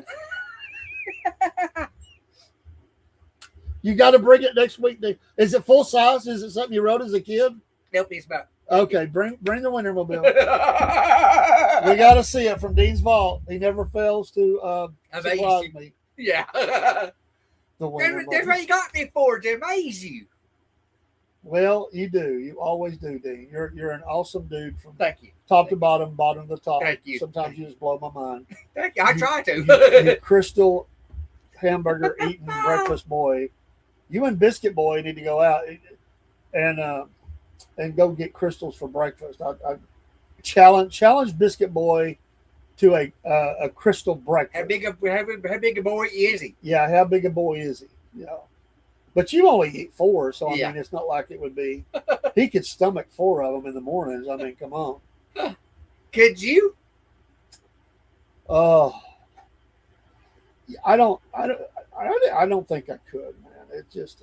You got to bring it next week. Is it full size? Is it something you wrote as a kid? Nope, it's about. Okay, bring the Wienermobile. We got to see it from Dean's vault. He never fails to Amaze surprise you. me. Yeah. The That's Wienermobile. what you got me for, to amaze you. Well, you do. You always do, Dean. You're an awesome dude from Thank you. top to bottom, bottom to top. Thank you. Sometimes you just blow my mind. Thank you. I try You to. crystal hamburger eating breakfast boy. You and Biscuit Boy need to go out and go get crystals for breakfast. I challenge Biscuit Boy to a crystal breakfast. How big a boy is he? Yeah, how big a boy is he? Yeah. But you only eat 4, so I Yeah. mean, it's not like it would be. He could stomach 4 of them in the mornings. I mean, come on. Could you? Oh, I don't think I could, man. It's just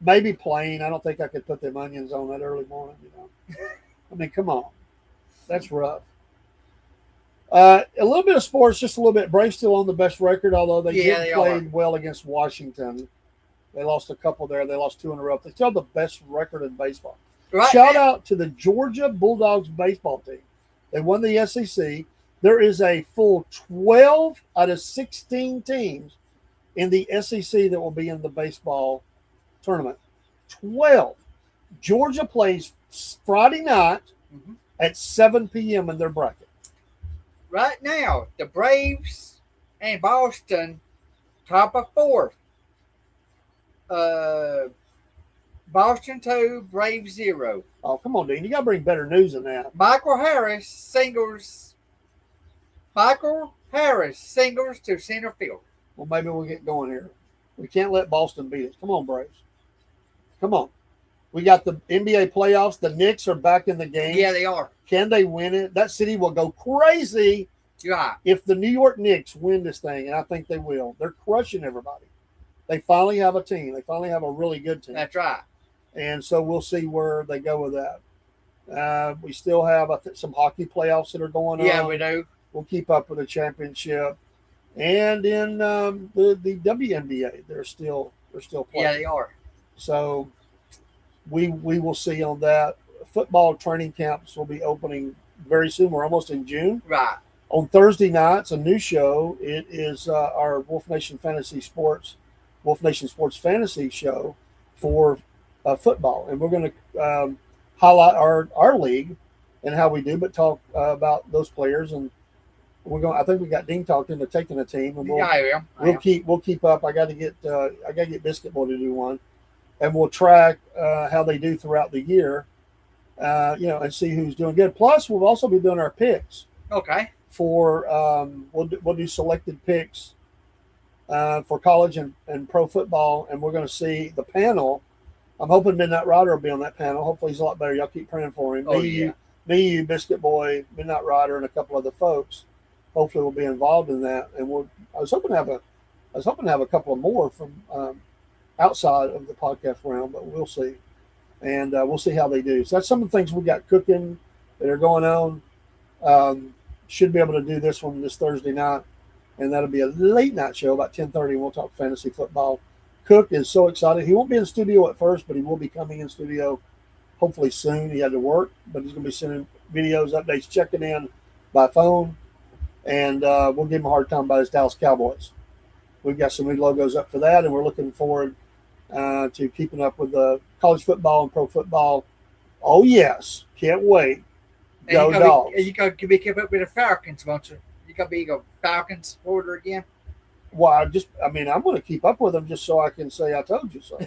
maybe plain. I don't think I could put them onions on that early morning. I mean, come on, that's rough. A little bit of sports, just a little bit. Braves still on the best record, although they played well against Washington. They lost a couple there. They lost 2 in a row. They still have the best record in baseball. Right Shout now- out to the Georgia Bulldogs baseball team. They won the SEC. There is a full 12 out of 16 teams in the SEC that will be in the baseball tournament. 12. Georgia plays Friday night at 7 p.m. in their bracket. Right now, the Braves and Boston top of 4th. Boston 2, Braves 0. Oh, come on, Dean. You got to bring better news than that. Michael Harris singles to center field. Well, maybe we'll get going here. We can't let Boston beat us. Come on, Braves. Come on. We got the NBA playoffs. The Knicks are back in the game. Yeah, they are. Can they win it? That city will go crazy Yeah. if the New York Knicks win this thing, and I think they will. They're crushing everybody. They finally have a team. They finally have a really good team. That's right. And so we'll see where they go with that. We still have some hockey playoffs that are going on. Yeah, we do. We'll keep up with the championship. And in the WNBA, they're still playing. Yeah, they are. So we will see on that. Football training camps will be opening very soon. We're almost in June. Right. On Thursday nights, a new show. It is our Wolf Nation Sports Fantasy show for football. And we're going to highlight our league and how we do, but talk about those players and we're going. I think we got Dean talked into taking a team, and I am. we'll keep up. I got to get Biscuit Boy to do one, and we'll track how they do throughout the year, and see who's doing good. Plus, we'll also be doing our picks. Okay. For we'll do selected picks for college and pro football, and we're going to see the panel. I'm hoping Midnight Rider will be on that panel. Hopefully, he's a lot better. Y'all keep praying for him. Me, you, Biscuit Boy, Midnight Rider, and a couple other folks. Hopefully, we'll be involved in that. And I was hoping to have a couple of more from outside of the podcast realm, but we'll see. And we'll see how they do. So that's some of the things we got cooking that are going on. Should be able to do this one this Thursday night, and that'll be a late night show about 10:30. And we'll talk fantasy football. Cook is so excited. He won't be in the studio at first, but he will be coming in studio hopefully soon. He had to work, but he's going to be sending videos, updates, checking in by phone, and we'll give him a hard time about his Dallas Cowboys. We've got some new logos up for that, and we're looking forward to keeping up with the college football and pro football. Oh yes, can't wait. Go Dogs! You got to be keep up with the Falcons, won't you? You got to be a Falcons order again. Well, I'm going to keep up with them just so I can say I told you so.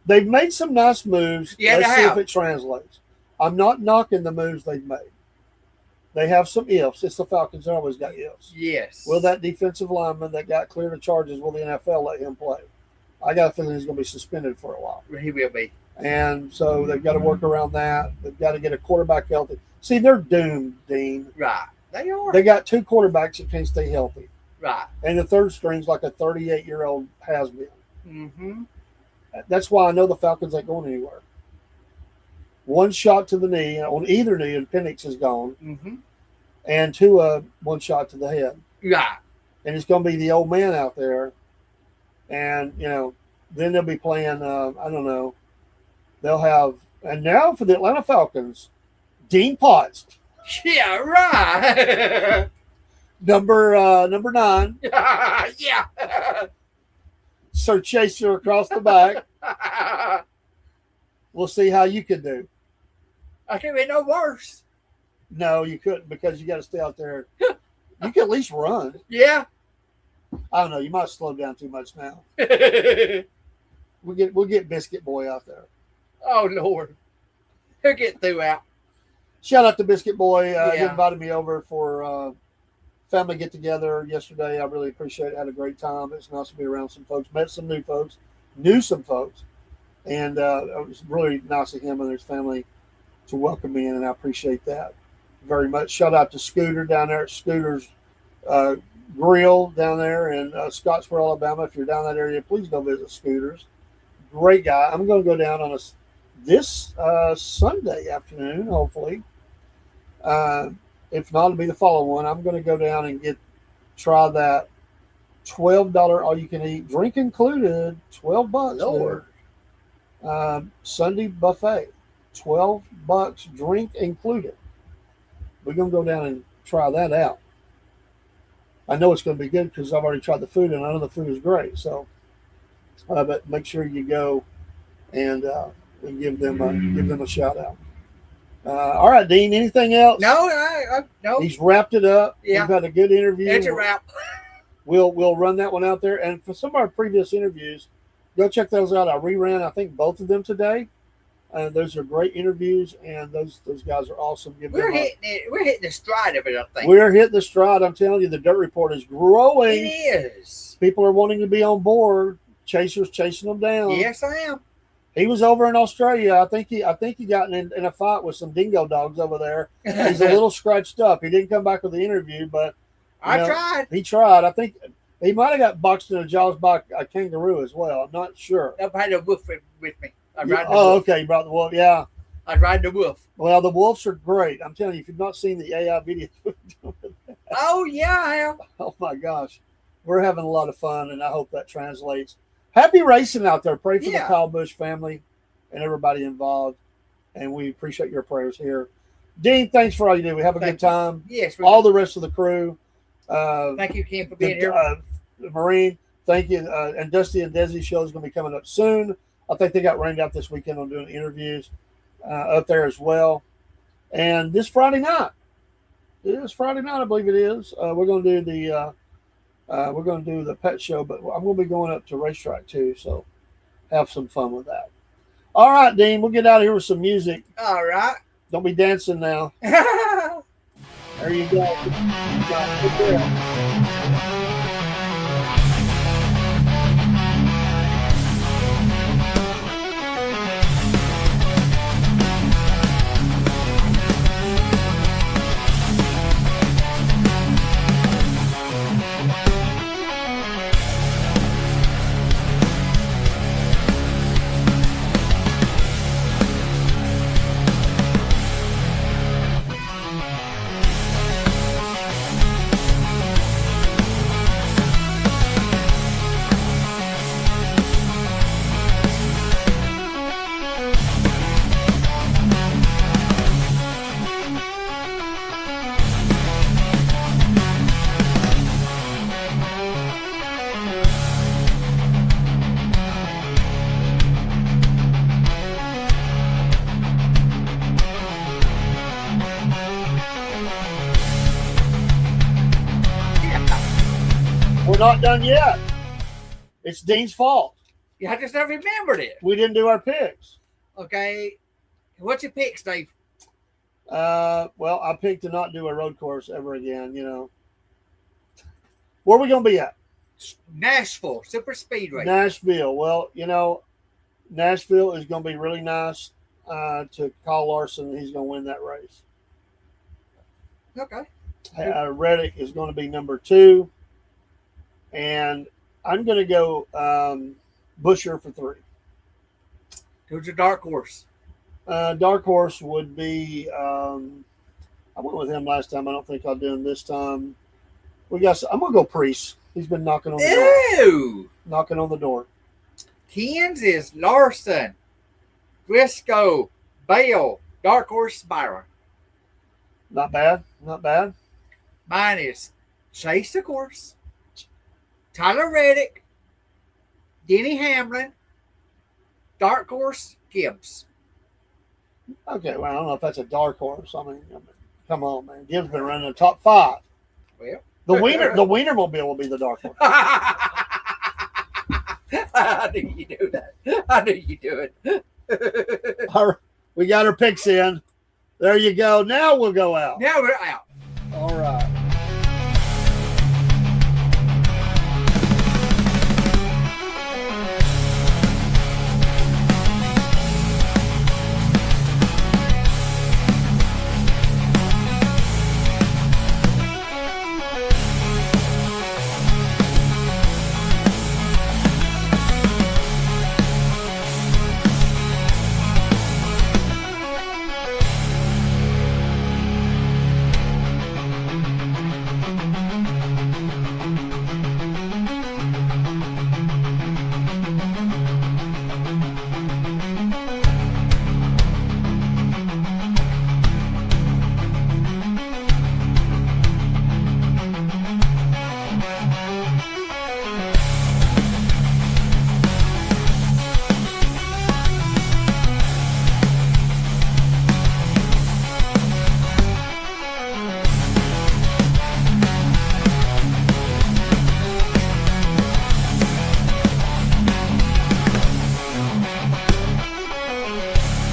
They've made some nice moves. Yeah, Let's see if it translates. I'm not knocking the moves they've made. They have some ifs. It's the Falcons. They always got ifs. Yes. Will that defensive lineman that got cleared of charges, will the NFL let him play? I got a feeling he's going to be suspended for a while. He will be. And so they've got to work around that. They've got to get a quarterback healthy. See, they're doomed, Dean. Right. They are. They got two quarterbacks that can't stay healthy. Right. And the third string's like a 38-year-old has-been. Mm-hmm. That's why I know the Falcons ain't going anywhere. One shot to the knee, on either knee, and Penix is gone. Mm-hmm. And one shot to the head. Right. And it's going to be the old man out there. And, then they'll be playing, I don't know, they'll have, and now for the Atlanta Falcons, Dean Potts. Yeah, right. Number 9. Yeah. Sir Chaser across the back. We'll see how you can do. I can't be no worse. No, you couldn't because you got to stay out there. You can at least run. Yeah. I don't know. You might slow down too much now. We'll get Biscuit Boy out there. Oh Lord, he'll get throughout. Shout out to Biscuit Boy. He Yeah. invited me over for family get together yesterday. I really appreciate it. Had a great time. It's nice to be around some folks. Met some new folks. Knew some folks, and it was really nice of him and his family to welcome me in, and I appreciate that very much. Shout out to Scooter down there at Scooter's Grill down there in Scottsboro, Alabama. If you're down that area, please go visit Scooter's. Great guy. I'm going to go down on this Sunday afternoon, hopefully. If not, it'll be the following one. I'm going to go down and try that $12 all you can eat, drink included, $12. Lord. Sunday buffet, $12, drink included. We're going to go down and try that out. I know it's going to be good because I've already tried the food and I know the food is great. So, but make sure you go and give them a shout out. All right, Dean. Anything else? No, no. He's wrapped it up. Yeah. We've had a good interview. It's a wrap. We'll run that one out there. And for some of our previous interviews, go check those out. I reran, I think, both of them today. Those are great interviews, and those guys are awesome. We're hitting the stride of it, I think. We're hitting the stride. I'm telling you, the Dirt Report is growing. It is. People are wanting to be on board. Chasers chasing them down. Yes, I am. He was over in Australia. I think he got in a fight with some dingo dogs over there. He's a little scratched up. He didn't come back with the interview, but I tried. He tried. I think he might have got boxed in the jaws by a kangaroo as well. I'm not sure. I had a wolf with me. Okay, you brought the wolf. Yeah. I'd ride the wolf. Well, the wolves are great. I'm telling you, if you've not seen the AI video. Oh, yeah, I have. Oh, my gosh. We're having a lot of fun, and I hope that translates. Happy racing out there. Pray for the Kyle Busch family and everybody involved, and we appreciate your prayers here. Dean, thanks for all you do. We have a good time. Yes. All the rest of the crew. Thank you, Ken, for being here. Marine, thank you. And Dusty and Desi's show is going to be coming up soon. I think they got rained out this weekend on doing interviews up there as well. And this Friday night, It is Friday night, I believe it is. We're going to do the pet show, but I'm going to be going up to racetrack too, so have some fun with that. All right, Dean, we'll get out of here with some music. All right. Don't be dancing now. There you go. Take care. We're not done yet. It's Dean's fault. Yeah, I just never remembered it. We didn't do our picks. Okay. What's your pick, Steve? Well, I picked to not do a road course ever again, you know. Where are we going to be at? Nashville Super Speedway. Nashville. Well, you know, Nashville is going to be really nice to Kyle Larson. He's going to win that race. Okay. Reddick is going to be number 2. And I'm going to go Busher for 3. Who's your dark horse? Dark horse would be, I went with him last time. I don't think I'll do him this time. I'm going to go Priest. He's been knocking on the door. Ew. Knocking on the door. Ken's is Larson, Briscoe, Bale, dark horse Byron. Not bad. Not bad. Mine is Chase, of course, Tyler Reddick, Denny Hamlin, dark horse Gibbs. Okay, well, I don't know if that's a dark horse. I mean, come on, man. Gibbs been running the top 5. Well, The Wienermobile will be the dark horse. I knew you do that. I knew you do it. We got our picks in. There you go. Now we'll go out. Now we're out. All right.